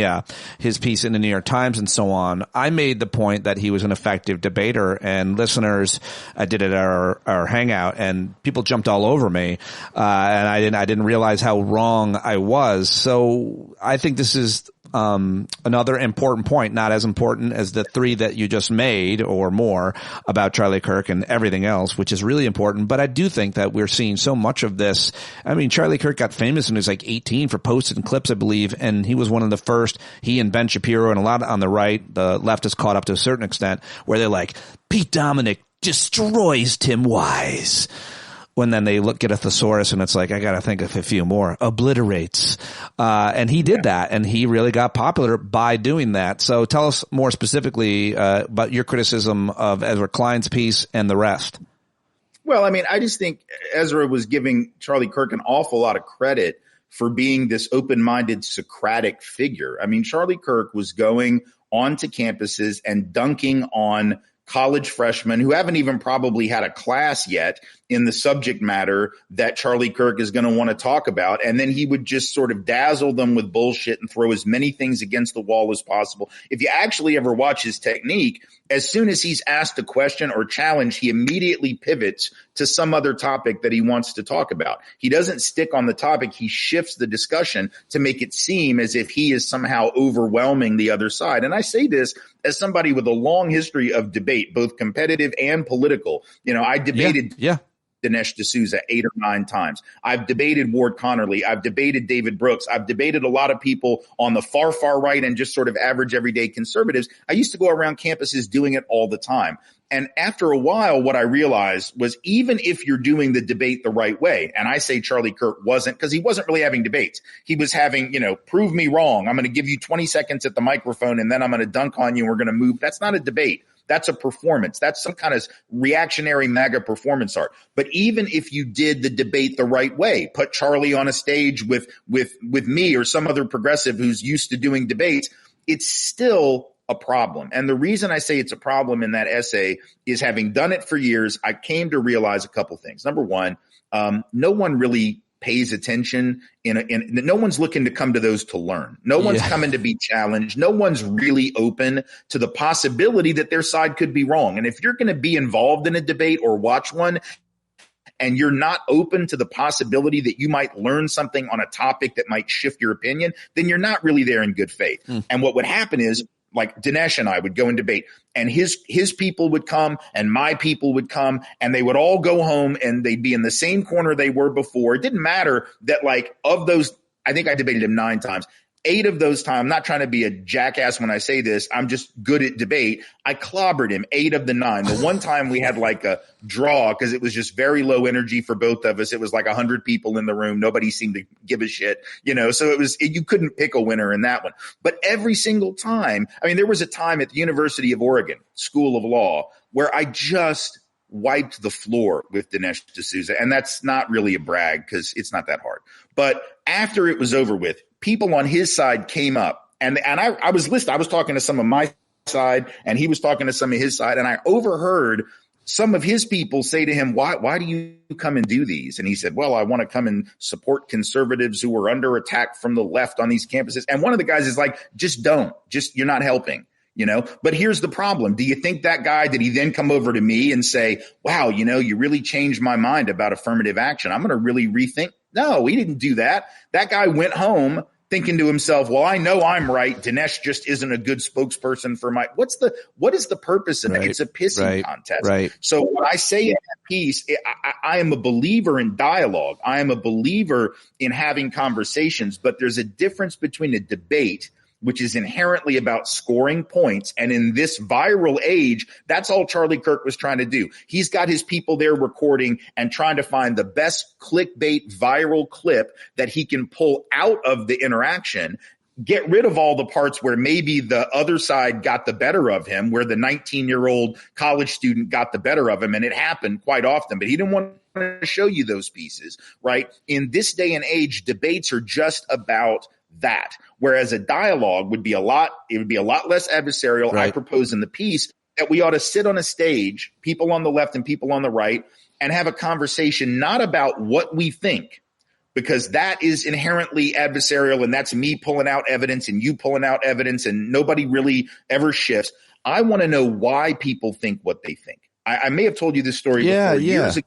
his piece in the New York Times and so on. I made the point that he was an effective debater, and listeners did it at our hangout, and people jumped all over me, and I didn't realize how wrong I was. So I think this is another important point, not as important as the three that you just made or more about Charlie Kirk and everything else, which is really important. But I do think that we're seeing so much of this. I mean, Charlie Kirk got famous when he was like 18 for posting clips, I believe, and he was one of the first, he and Ben Shapiro and a lot on the right, the left is caught up to a certain extent, where they're like, Pete Dominick destroys Tim Wise. When then they get a thesaurus and it's like, I got to think of a few more. Obliterates. And he did that, and he really got popular by doing that. So tell us more specifically about your criticism of Ezra Klein's piece and the rest. Well, I mean, I just think Ezra was giving Charlie Kirk an awful lot of credit for being this open-minded Socratic figure. I mean, Charlie Kirk was going onto campuses and dunking on college freshmen who haven't even probably had a class yet in the subject matter that Charlie Kirk is going to want to talk about. And then he would just sort of dazzle them with bullshit and throw as many things against the wall as possible. If you actually ever watch his technique, as soon as he's asked a question or challenge, he immediately pivots to some other topic that he wants to talk about. He doesn't stick on the topic. He shifts the discussion to make it seem as if he is somehow overwhelming the other side. And I say this as somebody with a long history of debate, both competitive and political. I debated Dinesh D'Souza 8 or 9 times. I've debated Ward Connerly. I've debated David Brooks. I've debated a lot of people on the far, far right and just sort of average everyday conservatives. I used to go around campuses doing it all the time. And after a while, what I realized was even if you're doing the debate the right way, and I say Charlie Kirk wasn't, because he wasn't really having debates. He was having, prove me wrong. I'm going to give you 20 seconds at the microphone and then I'm going to dunk on you and we're going to move. That's not a debate. That's a performance. That's some kind of reactionary MAGA performance art. But even if you did the debate the right way, put Charlie on a stage with me or some other progressive who's used to doing debates, it's still a problem. And the reason I say it's a problem in that essay is, having done it for years, I came to realize a couple things. Number one, no one really pays attention no one's looking to come to those to learn. No one's coming to be challenged. No one's really open to the possibility that their side could be wrong. And if you're going to be involved in a debate or watch one, and you're not open to the possibility that you might learn something on a topic that might shift your opinion, then you're not really there in good faith. And what would happen is, like, Dinesh and I would go and debate, and his people would come and my people would come, and they would all go home and they'd be in the same corner they were before. It didn't matter that, like, of those, I think I debated him 9 times. 8 of those times, I'm not trying to be a jackass when I say this, I'm just good at debate. I clobbered him 8 of the 9. The one time we had like a draw because it was just very low energy for both of us. It was like 100 people in the room. Nobody seemed to give a shit, so you couldn't pick a winner in that one. But every single time, I mean, there was a time at the University of Oregon School of Law where I just wiped the floor with Dinesh D'Souza. And that's not really a brag because it's not that hard. But after it was over with, people on his side came up, and I was listening. I was talking to some of my side, and he was talking to some of his side, and I overheard some of his people say to him, why do you come and do these? And he said, well, I want to come and support conservatives who are under attack from the left on these campuses. And one of the guys is like, just don't. You're not helping. But here's the problem. Do you think that guy, did he then come over to me and say, wow, you really changed my mind about affirmative action? I'm going to really rethink. No, he didn't do that. That guy went home thinking to himself, well, I know I'm right. Dinesh just isn't a good spokesperson for what is the purpose of that? It's a pissing contest. Right. So when I say in that piece, I am a believer in dialogue. I am a believer in having conversations, but there's a difference between a debate, which is inherently about scoring points. And in this viral age, that's all Charlie Kirk was trying to do. He's got his people there recording and trying to find the best clickbait viral clip that he can pull out of the interaction, get rid of all the parts where maybe the other side got the better of him, where the 19-year-old college student got the better of him. And it happened quite often, but he didn't want to show you those pieces, right? In this day and age, debates are just about that. Whereas a dialogue would be a lot less adversarial. Right. I propose in the piece that we ought to sit on a stage, people on the left and people on the right, and have a conversation not about what we think, because that is inherently adversarial, and that's me pulling out evidence and you pulling out evidence, and nobody really ever shifts. I want to know why people think what they think. I may have told you this story before.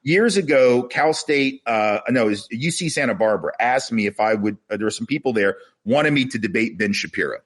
Years ago, Cal State, UC Santa Barbara asked me if I would, there were some people there wanted me to debate Ben Shapiro.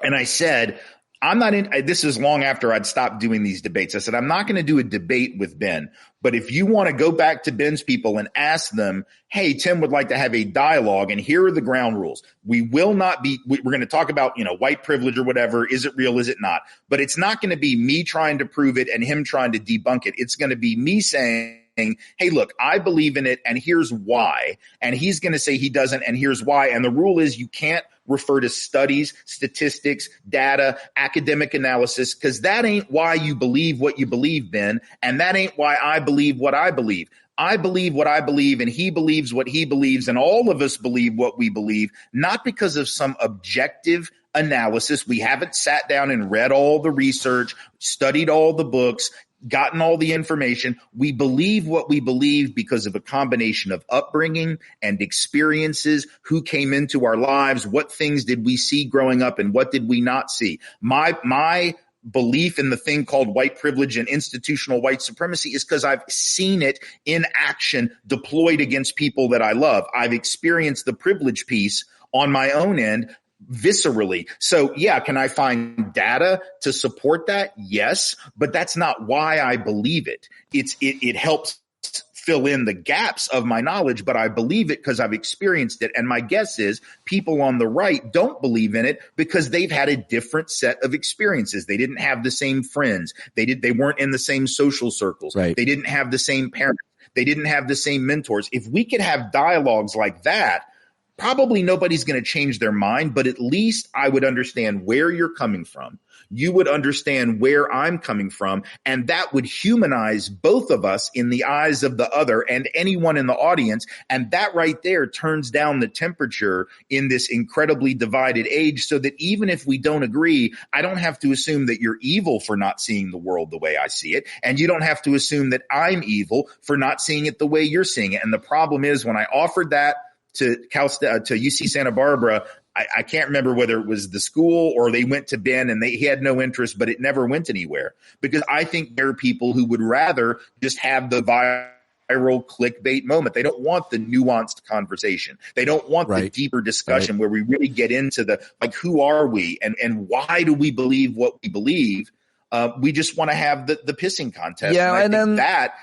And I said, I'm not in, this is long after I'd stopped doing these debates. I said, I'm not going to do a debate with Ben, but if you want to go back to Ben's people and ask them, hey, Tim would like to have a dialogue and here are the ground rules. We will not be, we're going to talk about, white privilege or whatever. Is it real? Is it not? But it's not going to be me trying to prove it and him trying to debunk it. It's going to be me saying, hey, look, I believe in it, and here's why. And he's going to say he doesn't, and here's why. And the rule is you can't refer to studies, statistics, data, academic analysis, because that ain't why you believe what you believe, Ben, and that ain't why I believe what I believe. I believe what I believe, and he believes what he believes, and all of us believe what we believe, not because of some objective analysis. We haven't sat down and read all the research, studied all the books, gotten all the information. We believe what we believe because of a combination of upbringing and experiences, who came into our lives, what things did we see growing up, and what did we not see. My belief in the thing called white privilege and institutional white supremacy is because I've seen it in action deployed against people that I love. I've experienced the privilege piece on my own end viscerally. So yeah, can I find data to support that? Yes, but that's not why I believe it. It helps fill in the gaps of my knowledge, but I believe it because I've experienced it. And my guess is people on the right don't believe in it because they've had a different set of experiences. They didn't have the same friends. They weren't in the same social circles. Right. They didn't have the same parents. They didn't have the same mentors. If we could have dialogues like that, probably nobody's going to change their mind, but at least I would understand where you're coming from. You would understand where I'm coming from, and that would humanize both of us in the eyes of the other and anyone in the audience. And that right there turns down the temperature in this incredibly divided age, so that even if we don't agree, I don't have to assume that you're evil for not seeing the world the way I see it. And you don't have to assume that I'm evil for not seeing it the way you're seeing it. And the problem is, when I offered that to UC Santa Barbara, I can't remember whether it was the school or they went to Ben and he had no interest, but it never went anywhere, because I think there are people who would rather just have the viral clickbait moment. They don't want the nuanced conversation. They don't want the deeper discussion where we really get into the, like, who are we and why do we believe what we believe? We just want to have the pissing contest. Yeah, and I think that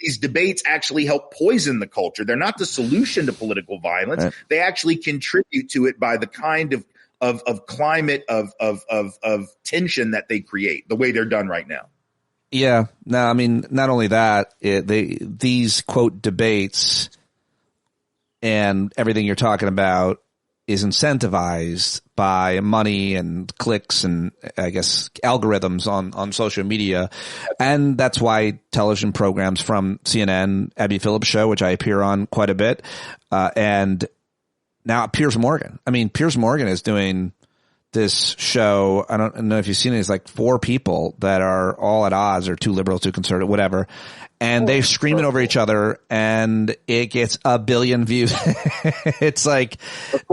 these debates actually help poison the culture. They're not the solution to political violence. Right. They actually contribute to it by the kind of climate of tension that they create, the way they're done right now. Yeah. No, I mean, not only that, these quote debates and everything you're talking about is incentivized by money and clicks and, I guess, algorithms on social media. And that's why television programs from CNN, Abby Phillips' show, which I appear on quite a bit, and now Piers Morgan. I mean, Piers Morgan is doing this show. I don't know if you've seen it. It's like 4 people that are all at odds, or too liberal, too conservative, whatever. And they screaming over each other, and it gets 1 billion views. It's like,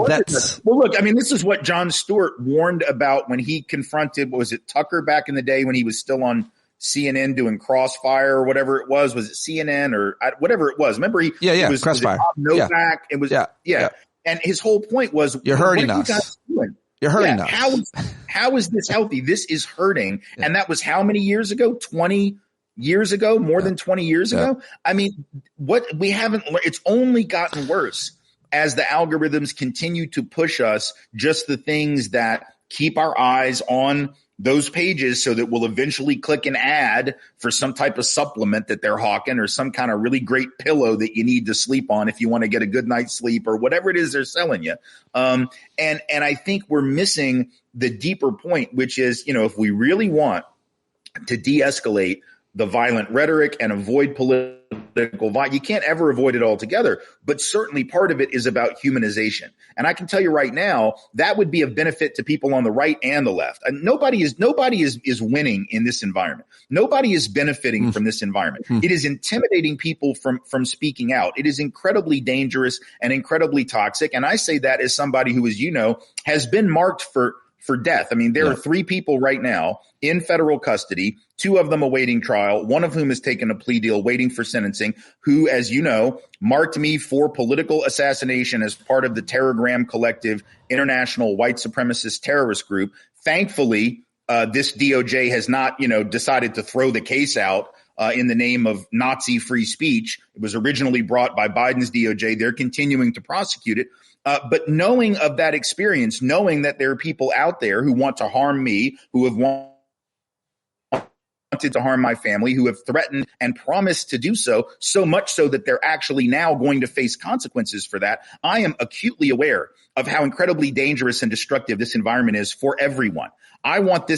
that's. Well, look, I mean, this is what Jon Stewart warned about when he confronted, what was it, Tucker back in the day when he was still on CNN doing Crossfire or whatever it was. Was it CNN or whatever it was? Remember, it was Crossfire. Novak. It was, yeah. And his whole point was, you're hurting us. You're hurting us. How is this healthy? This is hurting. Yeah. And that was how many years ago? 20 years ago, more than 20 years ago. I mean, what we haven't learned, it's only gotten worse as the algorithms continue to push us just the things that keep our eyes on those pages, so that we'll eventually click an ad for some type of supplement that they're hawking, or some kind of really great pillow that you need to sleep on if you want to get a good night's sleep, or whatever it is they're selling you. And I think we're missing the deeper point, which is, if we really want to de-escalate the violent rhetoric and avoid political violence, you can't ever avoid it altogether. But certainly part of it is about humanization. And I can tell you right now, that would be of benefit to people on the right and the left. And nobody is winning in this environment. Nobody is benefiting from this environment. It is intimidating people from speaking out. It is incredibly dangerous and incredibly toxic. And I say that as somebody who, as you know, has been marked for death. I mean, there are 3 people right now in federal custody, 2 of them awaiting trial, one of whom has taken a plea deal waiting for sentencing, who, as you know, marked me for political assassination as part of the Terrorgram Collective international white supremacist terrorist group. Thankfully, this DOJ has not, decided to throw the case out in the name of Nazi free speech. It was originally brought by Biden's DOJ. They're continuing to prosecute it. But knowing of that experience, knowing that there are people out there who want to harm me, who have wanted to harm my family, who have threatened and promised to do so, so much so that they're actually now going to face consequences for that, I am acutely aware of how incredibly dangerous and destructive this environment is for everyone. I want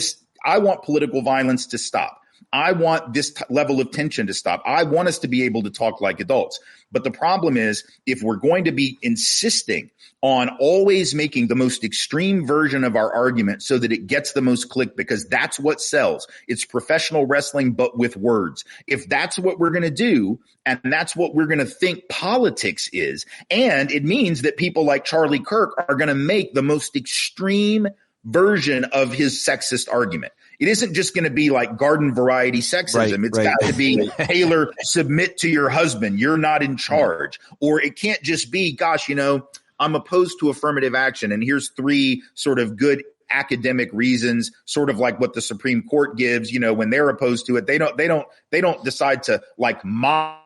political violence to stop. I want this level of tension to stop. I want us to be able to talk like adults. But the problem is, if we're going to be insisting on always making the most extreme version of our argument so that it gets the most click, because that's what sells. It's professional wrestling, but with words. If that's what we're going to do, and that's what we're going to think politics is, and it means that people like Charlie Kirk are going to make the most extreme version of his sexist argument. It isn't just going to be like garden variety sexism. It's got to be, Taylor, submit to your husband. You're not in charge. Or it can't just be, gosh, I'm opposed to affirmative action, and here's 3 sort of good academic reasons, sort of like what the Supreme Court gives, when they're opposed to it. They don't decide to like mock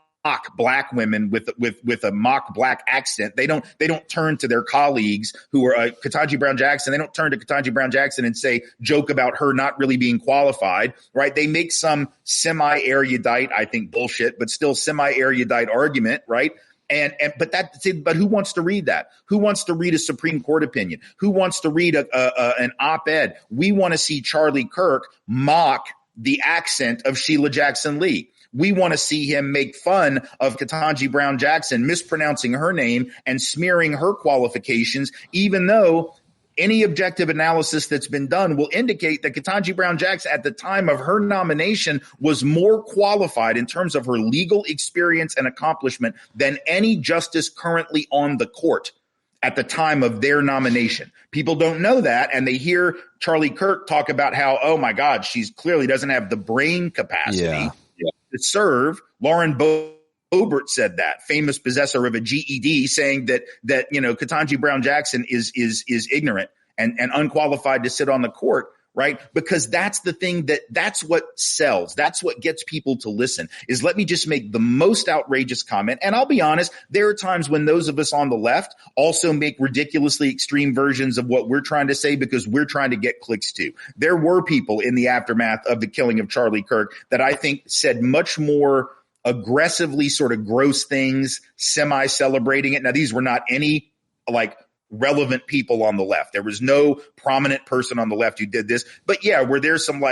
black women with a mock black accent. They don't turn to their colleagues who are Ketanji Brown Jackson. They don't turn to Ketanji Brown Jackson and joke about her not really being qualified, right? They make some semi-erudite, I think bullshit, but still semi-erudite argument, right? But who wants to read that? Who wants to read a Supreme Court opinion? Who wants to read an op-ed? We want to see Charlie Kirk mock the accent of Sheila Jackson Lee. We want to see him make fun of Ketanji Brown Jackson, mispronouncing her name and smearing her qualifications, even though any objective analysis that's been done will indicate that Ketanji Brown Jackson at the time of her nomination was more qualified in terms of her legal experience and accomplishment than any justice currently on the court at the time of their nomination. People don't know that, and they hear Charlie Kirk talk about how, oh my God, she's clearly doesn't have the brain capacity to serve. Lauren Boebert said that, famous possessor of a GED, saying that Ketanji Brown Jackson is ignorant and unqualified to sit on the court, right? Because that's the thing that's what sells. That's what gets people to listen, is let me just make the most outrageous comment. And I'll be honest, there are times when those of us on the left also make ridiculously extreme versions of what we're trying to say because we're trying to get clicks too. There were people in the aftermath of the killing of Charlie Kirk that I think said much more aggressively sort of gross things, semi-celebrating it. Now, these were not any relevant people on the left. There was no prominent person on the left who did this. But yeah, were there some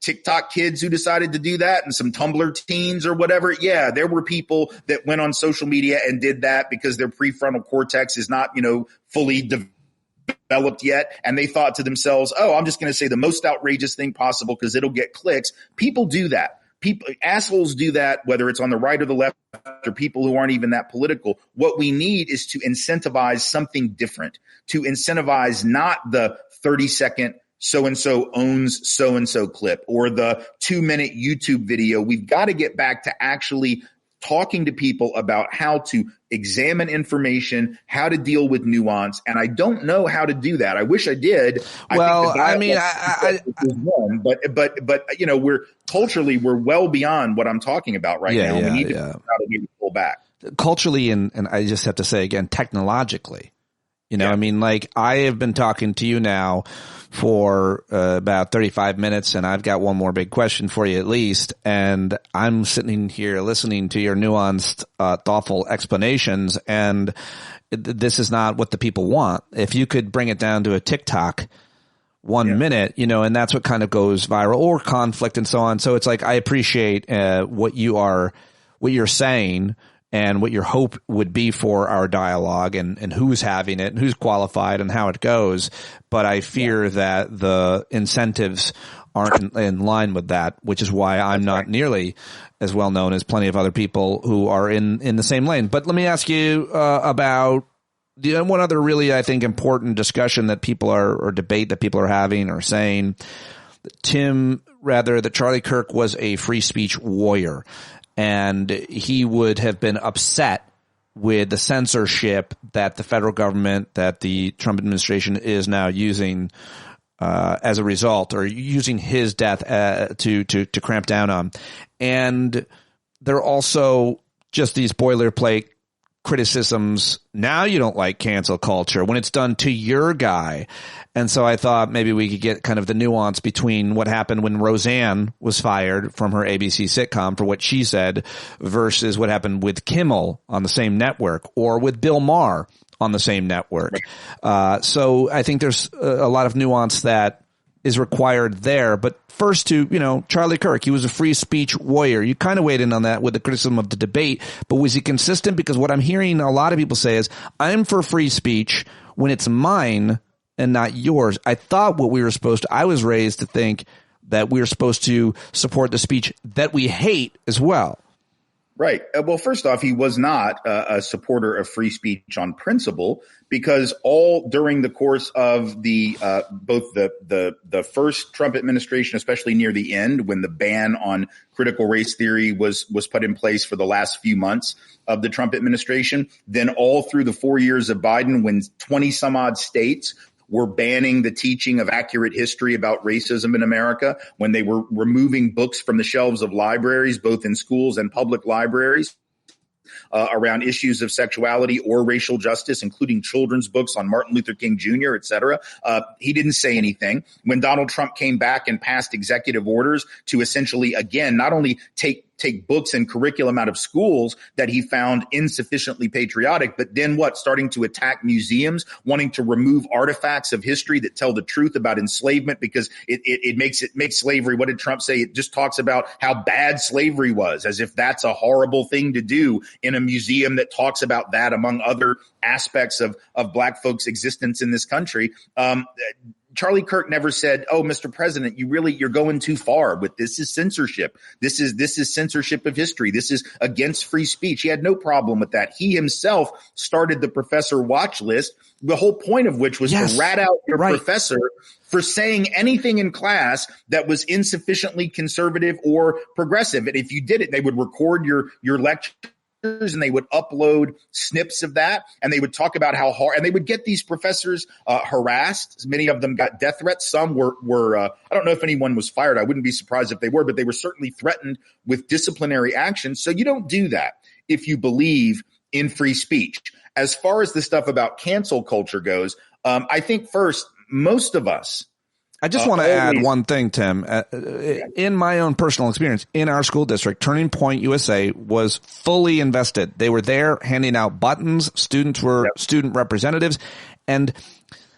TikTok kids who decided to do that and some Tumblr teens or whatever? Yeah, there were people that went on social media and did that because their prefrontal cortex is not, fully developed yet. And they thought to themselves, oh, I'm just going to say the most outrageous thing possible because it'll get clicks. People do that. Assholes do that, whether it's on the right or the left, or people who aren't even that political. What we need is to incentivize something different, to incentivize not the 30-second so-and-so owns so-and-so clip or the 2-minute YouTube video. We've got to get back to actually talking to people about how to examine information, how to deal with nuance. And I don't know how to do that. I wish I did. But we're culturally, we're well beyond what I'm talking about right now. We need to figure out a way to pull back. Culturally, and I just have to say again, technologically, I have been talking to you now for about 35 minutes, and I've got one more big question for you at least. And I'm sitting here listening to your nuanced, thoughtful explanations, and this is not what the people want. If you could bring it down to a TikTok 1 minute, and that's what kind of goes viral, or conflict and so on. So it's I appreciate what you're saying and what your hope would be for our dialogue and who's having it and who's qualified and how it goes. But I fear that the incentives aren't in line with that, which is why I'm not nearly as well known as plenty of other people who are in the same lane. But let me ask you about one other really, I think, important discussion that people or debate that people are having or saying, that Charlie Kirk was a free speech warrior. And he would have been upset with the censorship that the federal government, that the Trump administration is now using as a result, or using his death to cramp down on. And there are also just these boilerplate criticisms. Now you don't like cancel culture when it's done to your guy. And so I thought maybe we could get kind of the nuance between what happened when Roseanne was fired from her ABC sitcom for what she said versus what happened with Kimmel on the same network, or with Bill Maher on the same network. So I think there's a lot of nuance that is required there. But first to, Charlie Kirk, he was a free speech warrior. You kind of weighed in on that with the criticism of the debate, but was he consistent? Because what I'm hearing a lot of people say is, I'm for free speech when it's mine and not yours. I thought I was raised to think that we were supposed to support the speech that we hate as well. Right. Well, first off, he was not a supporter of free speech on principle, because all during the course of the both the first Trump administration, especially near the end, when the ban on critical race theory was put in place for the last few months of the Trump administration, then all through the 4 years of Biden, when 20 some odd states were banning the teaching of accurate history about racism in America, when they were removing books from the shelves of libraries, both in schools and public libraries, around issues of sexuality or racial justice, including children's books on Martin Luther King Jr., et cetera. He didn't say anything. When Donald Trump came back and passed executive orders to essentially, again, not only take take books and curriculum out of schools that he found insufficiently patriotic, but then starting to attack museums, wanting to remove artifacts of history that tell the truth about enslavement because it makes slavery. What did Trump say? It just talks about how bad slavery was, as if that's a horrible thing to do in a museum that talks about that among other aspects of Black folks' existence in this country. Charlie Kirk never said, "Oh, Mr. President, you're going too far with this. Is censorship. This is censorship of history. This is against free speech." He had no problem with that. He himself started the professor watch list, the whole point of which was to rat out your professor for saying anything in class that was insufficiently conservative or progressive. And if you did it, they would record your lecture, and they would upload snips of that, and they would talk about how hard, and they would get these professors harassed. Many of them got death threats. Some were I don't know if anyone was fired. I wouldn't be surprised if they were, but they were certainly threatened with disciplinary action. So you don't do that if you believe in free speech. As far as the stuff about cancel culture goes, I think first, most of us, I just want to add one thing, Tim. In my own personal experience, in our school district, Turning Point USA was fully invested. They were there handing out buttons. Students were student representatives. And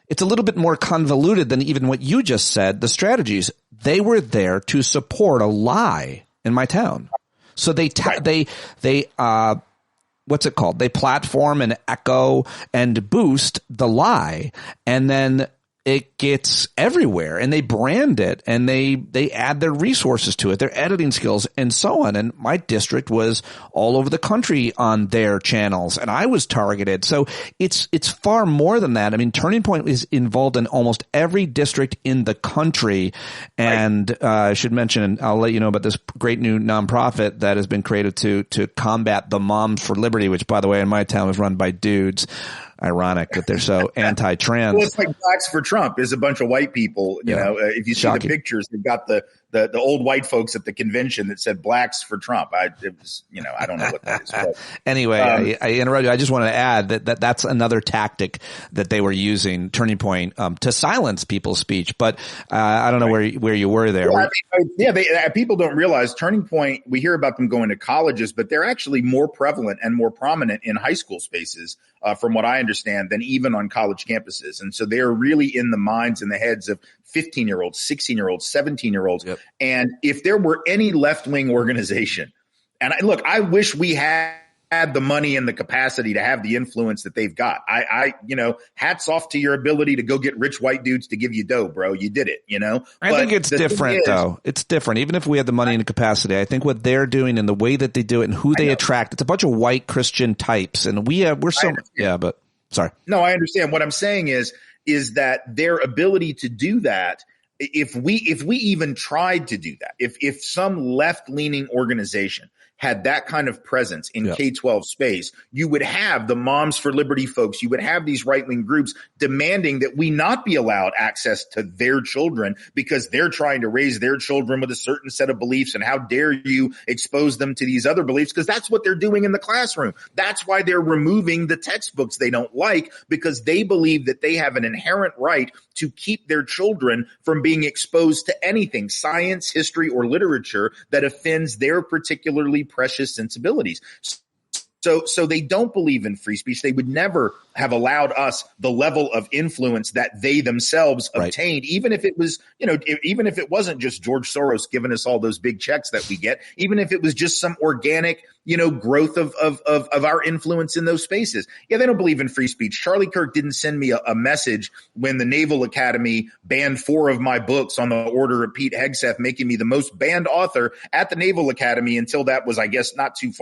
it's a little bit more convoluted than even what you just said, the strategies. They were there to support a lie in my town. So what's it called? They platform and echo and boost the lie. And then it gets everywhere, and they brand it, and they add their resources to it, their editing skills and so on. And my district was all over the country on their channels, and I was targeted. So it's far more than that. I mean, Turning Point is involved in almost every district in the country. And I should mention, and I'll let you know about this great new nonprofit that has been created to combat the Moms for Liberty, which, by the way, in my town was run by dudes. Ironic that they're so anti-trans. Well, it's like Blacks for Trump is a bunch of white people. You know, if you see the pictures, they've got the old white folks at the convention that said Blacks for Trump. I don't know what that is. But, anyway, I interrupted. I just wanted to add that's another tactic that they were using, Turning Point, to silence people's speech. But I don't know where you were there. People don't realize Turning Point. We hear about them going to colleges, but they're actually more prevalent and more prominent in high school spaces, from what I understand, than even on college campuses. And so they're really in the minds and the heads of 15-year-olds, 16-year-olds, 17-year-olds. Yep. And if there were any left-wing organization, and I wish we had the money and the capacity to have the influence that they've got. Hats off to your ability to go get rich white dudes to give you dough, bro. You did it, I think it's different, though. It's different. Even if we had the money and the capacity, I think what they're doing and the way that they do it and who they attract, it's a bunch of white Christian types. And sorry. No, I understand. What I'm saying is that their ability to do that, if we even tried to do that, if some left-leaning organization had that kind of presence in K-12 space, you would have the Moms for Liberty folks. You would have these right-wing groups demanding that we not be allowed access to their children because they're trying to raise their children with a certain set of beliefs. And how dare you expose them to these other beliefs? Because that's what they're doing in the classroom. That's why they're removing the textbooks they don't like, because they believe that they have an inherent right to keep their children from being exposed to anything, science, history, or literature that offends their particularly precious sensibilities. So they don't believe in free speech. They would never have allowed us the level of influence that they themselves obtained, even if it was, even if it wasn't just George Soros giving us all those big checks that we get, even if it was just some organic, growth of our influence in those spaces. Yeah, they don't believe in free speech. Charlie Kirk didn't send me a message when the Naval Academy banned 4 of my books on the order of Pete Hegseth, making me the most banned author at the Naval Academy until that was, I guess, not too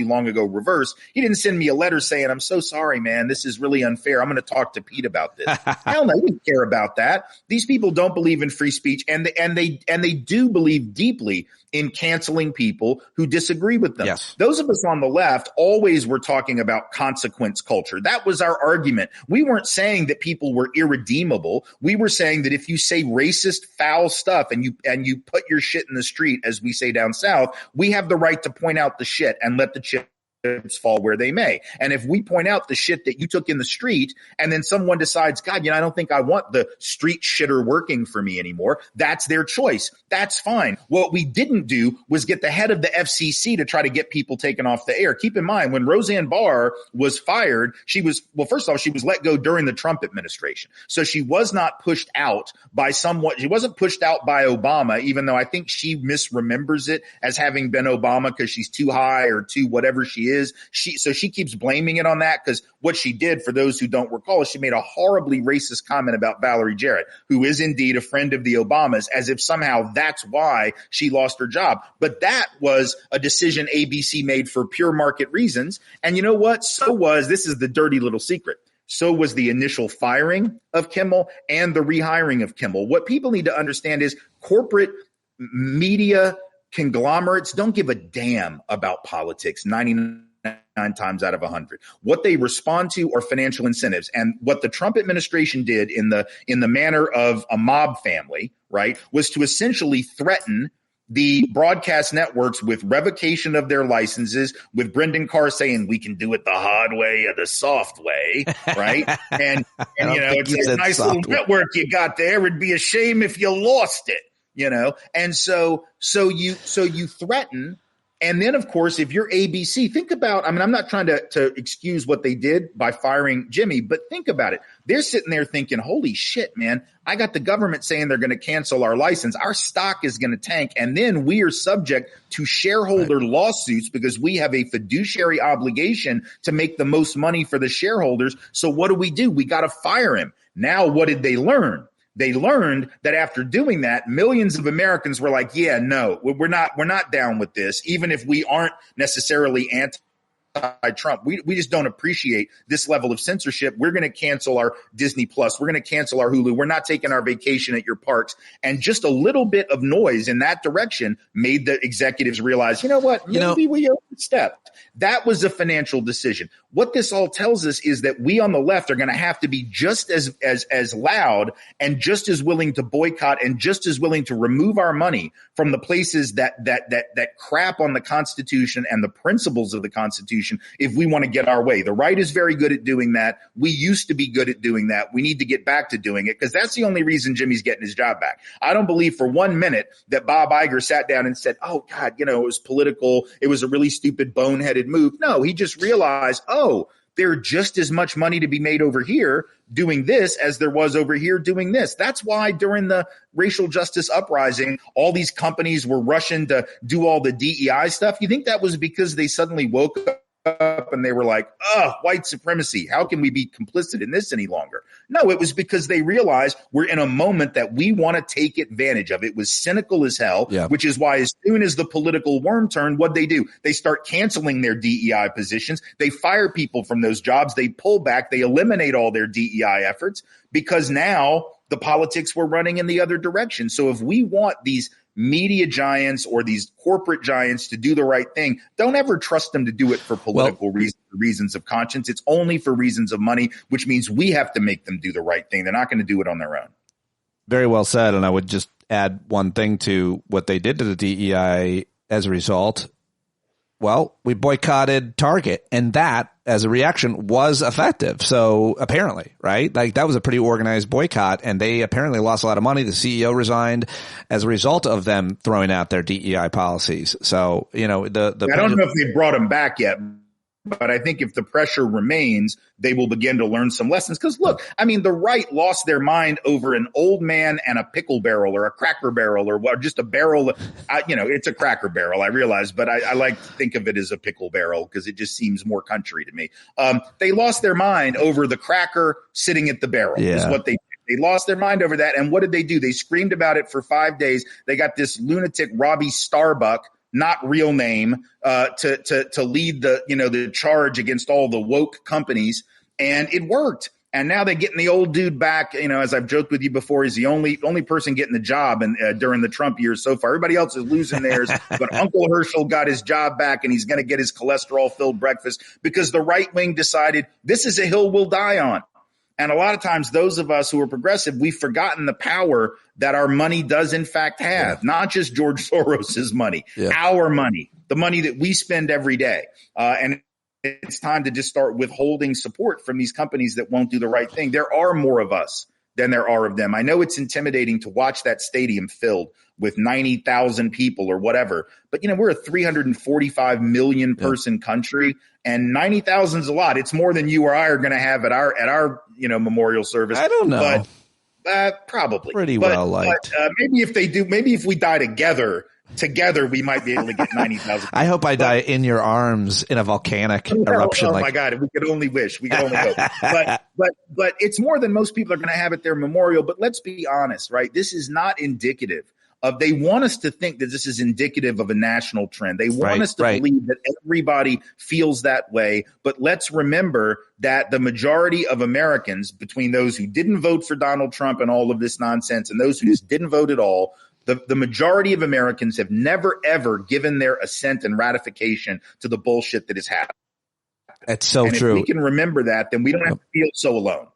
long ago, reversed. He didn't send me a letter saying, "I'm so sorry, man. This is really unfair. I'm going to talk to Pete about this." Hell no, he didn't care about that. These people don't believe in free speech, and they do believe deeply in canceling people who disagree with them. Yes. Those of us on the left always were talking about consequence culture. That was our argument. We weren't saying that people were irredeemable. We were saying that if you say racist, foul stuff and you put your shit in the street, as we say down south, we have the right to point out the shit and let the chips fall where they may. And if we point out the shit that you took in the street and then someone decides, God, I don't think I want the street shitter working for me anymore, that's their choice. That's fine. What we didn't do was get the head of the FCC to try to get people taken off the air. Keep in mind, when Roseanne Barr was fired, first of all, she was let go during the Trump administration. So she was not pushed out by someone. She wasn't pushed out by Obama, even though I think she misremembers it as having been Obama because she's too high or too whatever she is. So she keeps blaming it on that, because what she did, for those who don't recall, is she made a horribly racist comment about Valerie Jarrett, who is indeed a friend of the Obamas, as if somehow that's why she lost her job. But that was a decision ABC made for pure market reasons. And you know what? This is the dirty little secret. So was the initial firing of Kimmel and the rehiring of Kimmel. What people need to understand is corporate media conglomerates don't give a damn about politics 99 times out of 100. What they respond to are financial incentives. And what the Trump administration did in the manner of a mob family, right, was to essentially threaten the broadcast networks with revocation of their licenses, with Brendan Carr saying we can do it the hard way or the soft way, right? and it's a nice little network you got there. It'd be a shame if you lost it. And so you threaten. And then, of course, if you're ABC, think about, I'm not trying to excuse what they did by firing Jimmy, but think about it. They're sitting there thinking, holy shit, man, I got the government saying they're going to cancel our license. Our stock is going to tank. And then we are subject to shareholder lawsuits because we have a fiduciary obligation to make the most money for the shareholders. So what do? We got to fire him. Now, what did they learn? They learned that after doing that, millions of Americans were like, yeah, no, we're not down with this. Even if we aren't necessarily anti-Trump, we just don't appreciate this level of censorship. We're going to cancel our Disney Plus. We're going to cancel our Hulu. We're not taking our vacation at your parks. And just a little bit of noise in that direction made the executives realize, you know what, maybe we overstepped. That was a financial decision. What this all tells us is that we on the left are going to have to be just as loud and just as willing to boycott and just as willing to remove our money from the places that crap on the Constitution and the principles of the Constitution if we want to get our way. The right is very good at doing that. We used to be good at doing that. We need to get back to doing it because that's the only reason Jimmy's getting his job back. I don't believe for 1 minute that Bob Iger sat down and said, oh, God, it was political. It was a really stupid, boneheaded move. No, he just realized, there's just as much money to be made over here doing this as there was over here doing this. That's why during the racial justice uprising, all these companies were rushing to do all the DEI stuff. You think that was because they suddenly woke up and they were like, white supremacy. How can we be complicit in this any longer? No, it was because they realized we're in a moment that we want to take advantage of. It was cynical as hell, which is why as soon as the political worm turned, what'd they do? They start canceling their DEI positions. They fire people from those jobs. They pull back. They eliminate all their DEI efforts because now the politics were running in the other direction. So if we want these media giants or these corporate giants to do the right thing, don't ever trust them to do it for political reasons of conscience. It's only for reasons of money, which means we have to make them do the right thing. They're not going to do it on their own. Very well said. And I would just add one thing to what they did to the DEI as a result. Well, we boycotted Target, and that, as a reaction, was effective. So apparently, right? Like that was a pretty organized boycott, and they apparently lost a lot of money. The CEO resigned as a result of them throwing out their DEI policies. So, I don't know if they brought them back yet, but I think if the pressure remains, they will begin to learn some lessons. Because look, the right lost their mind over an old man and a pickle barrel or a cracker barrel or just a barrel. It's a cracker barrel, I realize, but I like to think of it as a pickle barrel because it just seems more country to me. They lost their mind over the cracker sitting at the barrel is what they did. They lost their mind over that. And what did they do? They screamed about it for 5 days. They got this lunatic Robbie Starbuck, not real name, to lead the charge against all the woke companies. And it worked. And now they're getting the old dude back. As I've joked with you before, he's the only person getting the job during the Trump years so far. Everybody else is losing theirs. But Uncle Herschel got his job back, and he's going to get his cholesterol-filled breakfast because the right wing decided this is a hill we'll die on. And a lot of times those of us who are progressive, we've forgotten the power that our money does in fact have, not just George Soros's money, our money, the money that we spend every day. And it's time to just start withholding support from these companies that won't do the right thing. There are more of us than there are of them. I know it's intimidating to watch that stadium filled with 90,000 people or whatever, but we're a 345 million person country, and 90,000 is a lot. It's more than you or I are going to have at our memorial service. I don't know, but probably pretty well liked. Maybe if we die together, we might be able to get 90,000. I hope I die in your arms in a volcanic eruption. My God, we could only wish. We could only hope. But it's more than most people are going to have at their memorial. But let's be honest, right? This is not indicative of. They want us to think that this is indicative of a national trend. They want us to believe that everybody feels that way. But let's remember that the majority of Americans, between those who didn't vote for Donald Trump and all of this nonsense, and those who just didn't vote at all, the majority of Americans have never, ever given their assent and ratification to the bullshit that has happened. It's so true. If we can remember that, then we don't have to feel so alone.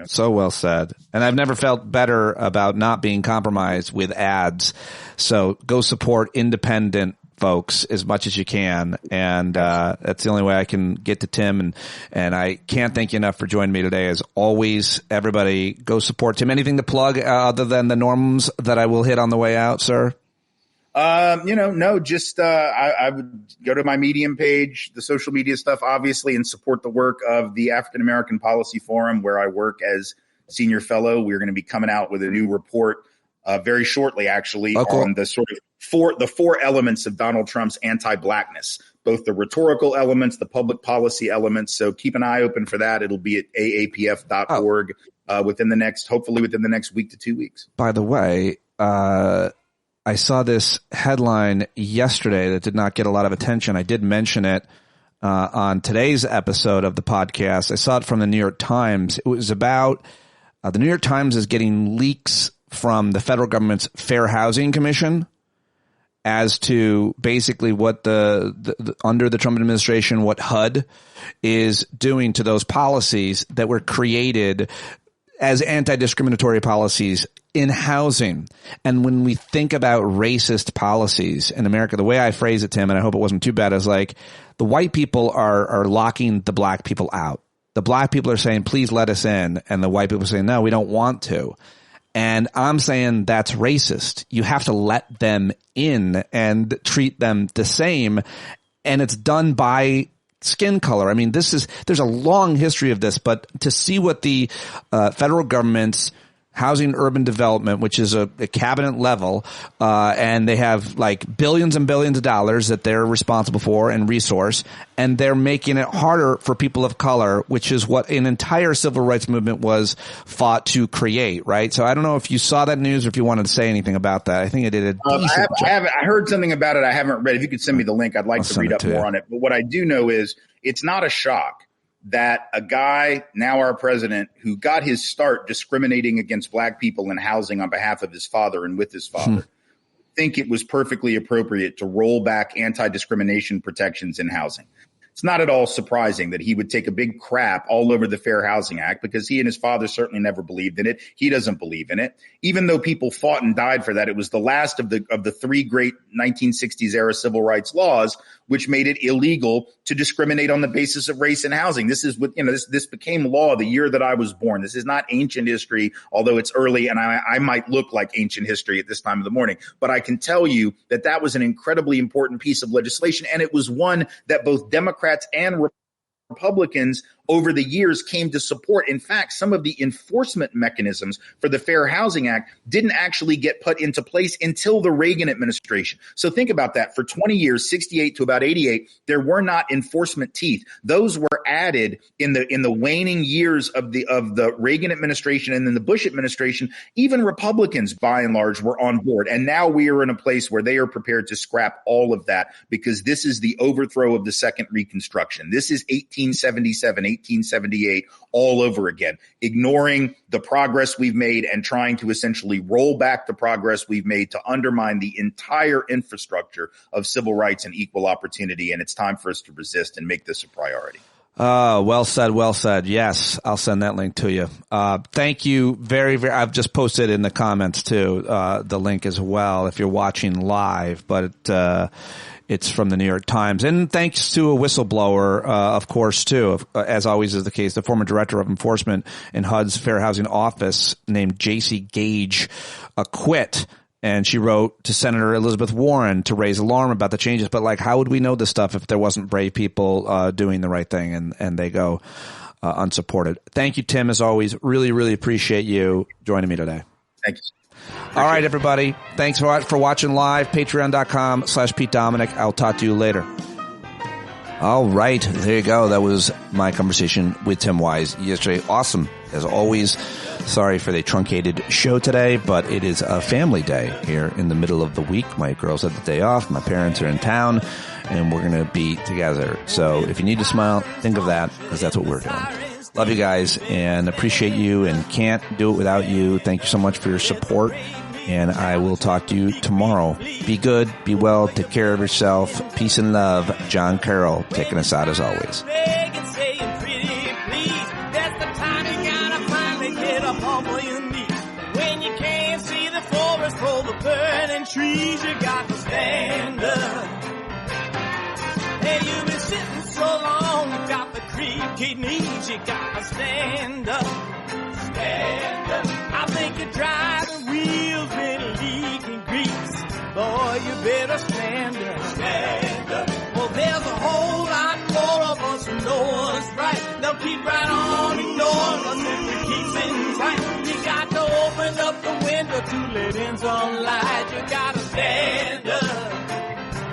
So well said. And I've never felt better about not being compromised with ads. So go support independent folks as much as you can. And that's the only way I can get to Tim. And I can't thank you enough for joining me today. As always, everybody go support Tim. Anything to plug other than the norms that I will hit on the way out, sir? No, just I would go to my Medium page, the social media stuff, obviously, and support the work of the African American Policy Forum, where I work as senior fellow. We're going to be coming out with a new report very shortly, actually, on the sort of four elements of Donald Trump's anti-blackness, both the rhetorical elements, the public policy elements. So keep an eye open for that. It'll be at aapf.org hopefully within the next week to 2 weeks. By the way, I saw this headline yesterday that did not get a lot of attention. I did mention it on today's episode of the podcast. I saw it from the New York Times. It was about the New York Times is getting leaks from the federal government's Fair Housing Commission as to basically what the under the Trump administration, what HUD is doing to those policies that were created as anti-discriminatory policies in housing. And when we think about racist policies in America, the way I phrase it, Tim, and I hope it wasn't too bad, is like the white people are locking the black people out. The black people are saying, please let us in. And the white people are saying, no, we don't want to. And I'm saying that's racist. You have to let them in and treat them the same. And it's done by skin color. I mean, there's a long history of this, but to see what the federal government's Housing Urban Development, which is a cabinet level, and they have like billions and billions of dollars that they're responsible for and resource, and they're making it harder for people of color, which is what an entire civil rights movement was fought to create, right? So I don't know if you saw that news or if you wanted to say anything about that. I think it did a decent job. I heard something about it. I haven't read. If you could send me the link, I'd like to read up more on it. But what I do know is it's not a shock that a guy, now our president, who got his start discriminating against black people in housing on behalf of his father and with his father, think it was perfectly appropriate to roll back anti-discrimination protections in housing. It's not at all surprising that he would take a big crap all over the Fair Housing Act because he and his father certainly never believed in it. He doesn't believe in it. Even though people fought and died for that, it was the last of the three great 1960s era civil rights laws which made it illegal to discriminate on the basis of race in housing. This is what, this became law the year that I was born. This is not ancient history, although it's early and I might look like ancient history at this time of the morning. But I can tell you that that was an incredibly important piece of legislation. And it was one that both Democrats and Republicans over the years came to support. In fact, some of the enforcement mechanisms for the Fair Housing Act didn't actually get put into place until the Reagan administration. So think about that. For 20 years, 68 to about 88, there were not enforcement teeth. Those were added in the waning years of the Reagan administration and then the Bush administration. Even Republicans, by and large, were on board. And now we are in a place where they are prepared to scrap all of that because this is the overthrow of the Second Reconstruction. This is 1877, 1878 all over again, ignoring the progress we've made and trying to essentially roll back the progress we've made to undermine the entire infrastructure of civil rights and equal opportunity. And it's time for us to resist and make this a priority. Well said. Well said. Yes, I'll send that link to you. Thank you very, very. I've just posted in the comments too, the link as well if you're watching live, but it's from the New York Times. And thanks to a whistleblower, of course, too, as always is the case, the former director of enforcement in HUD's Fair Housing Office named J.C. Gage quit. And she wrote to Senator Elizabeth Warren to raise alarm about the changes. But like, how would we know this stuff if there wasn't brave people doing the right thing and they go unsupported? Thank you, Tim, as always. Really, really appreciate you joining me today. Thank you. All right, everybody. Thanks for watching live. Patreon.com/Pete Dominic. I'll talk to you later. All right. There you go. That was my conversation with Tim Wise yesterday. Awesome. As always. Sorry for the truncated show today, but it is a family day here in the middle of the week. My girls had the day off. My parents are in town, and we're going to be together. So if you need to smile, think of that, because that's what we're doing. Love you guys and appreciate you and can't do it without you. Thank you so much for your support, and I will talk to you tomorrow. Be good, be well, take care of yourself. Peace and love. John Carroll taking us out as always. When you can't see the forest for the burning trees, you got to stand up. Hey, you've been sitting so long, you got the creaky knees, you got to stand up. Stand up. I think you're driving wheels with leaking grease. Boy, you better stand up. Stand up. Well, there's a whole lot more of us who know what's right. They'll keep right on ignoring us if we keep sitting tight. You got to open up the window to let in some light. You got to stand up.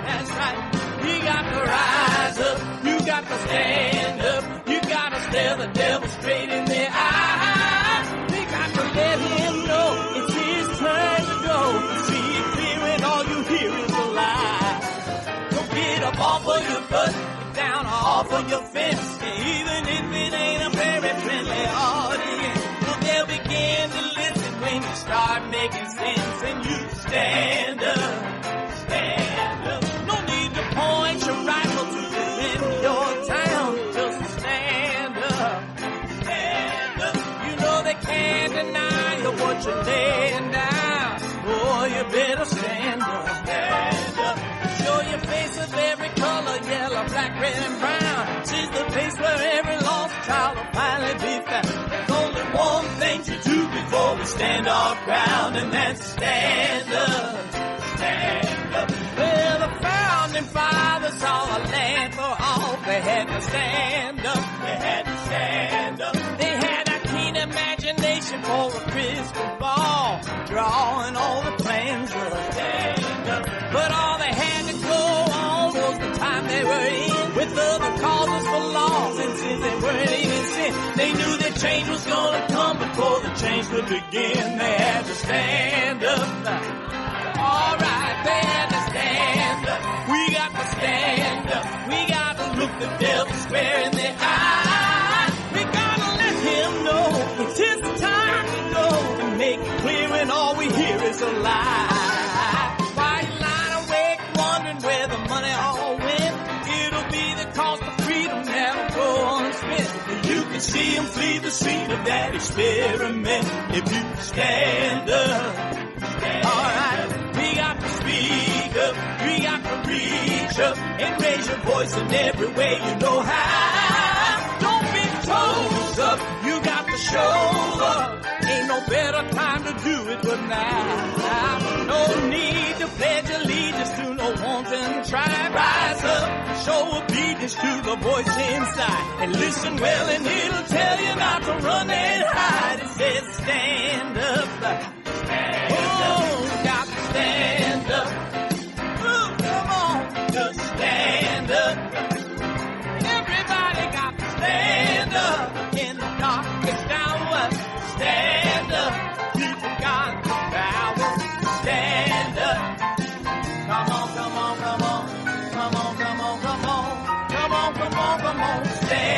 That's right. You got to rise up. You got to stand up. You got to stare the devil straight in the eye. We got to let him know it's his turn to go. See it clear and all you hear is a lie. Don't get up off of your butt, get down off of your fence. Even if it ain't a very friendly audience, well, they'll begin to listen when you start making sense and you stand up. Stand up. No need to point your rifle to defend your town. Just stand up. Stand up. You know they can't deny you what you're laying down. Boy, you better stand up. Stand up. Show your face of every color, yellow, black, red, and brown. She's the place where every lost child will finally be found. There's only one thing to do before we stand our ground, and that's stand up. Stand up. Well, the founding fathers saw a land for all. They had to stand up. They had to stand up. They had a keen imagination for a crystal ball, drawing all the plans of stand up. But all they had to go on was the time they were in, with other causes for loss, and since they weren't even sin, they knew that change was gonna come before the change could begin. They had to stand up. All right, they had to stand up. We got to stand up. We got to look the devil square in the eye. We gotta let him know it's his time to go and make it clear when all we hear is a lie. Why you lying awake wondering where the money all went? It'll be the cost of freedom that'll go unspent. You can see him flee the scene of that experiment if you stand up. Alright, we got to speak up, we got to reach up and raise your voice in every way you know how. Don't be toes up, you got to show up. Ain't no better time to do it but now. No need to pledge allegiance to no wanton tribe. Rise up, show obedience to the voice inside, and listen well and it'll tell you not to run and hide. It says stand up. Oh, got to stand up. Ooh, come on, just stand up. Everybody got to stand up in the darkest hour. Stand up. People got the power. Stand up. Come on, come on, come on. Come on, come on, come on. Come on, come on, come on. Stand up.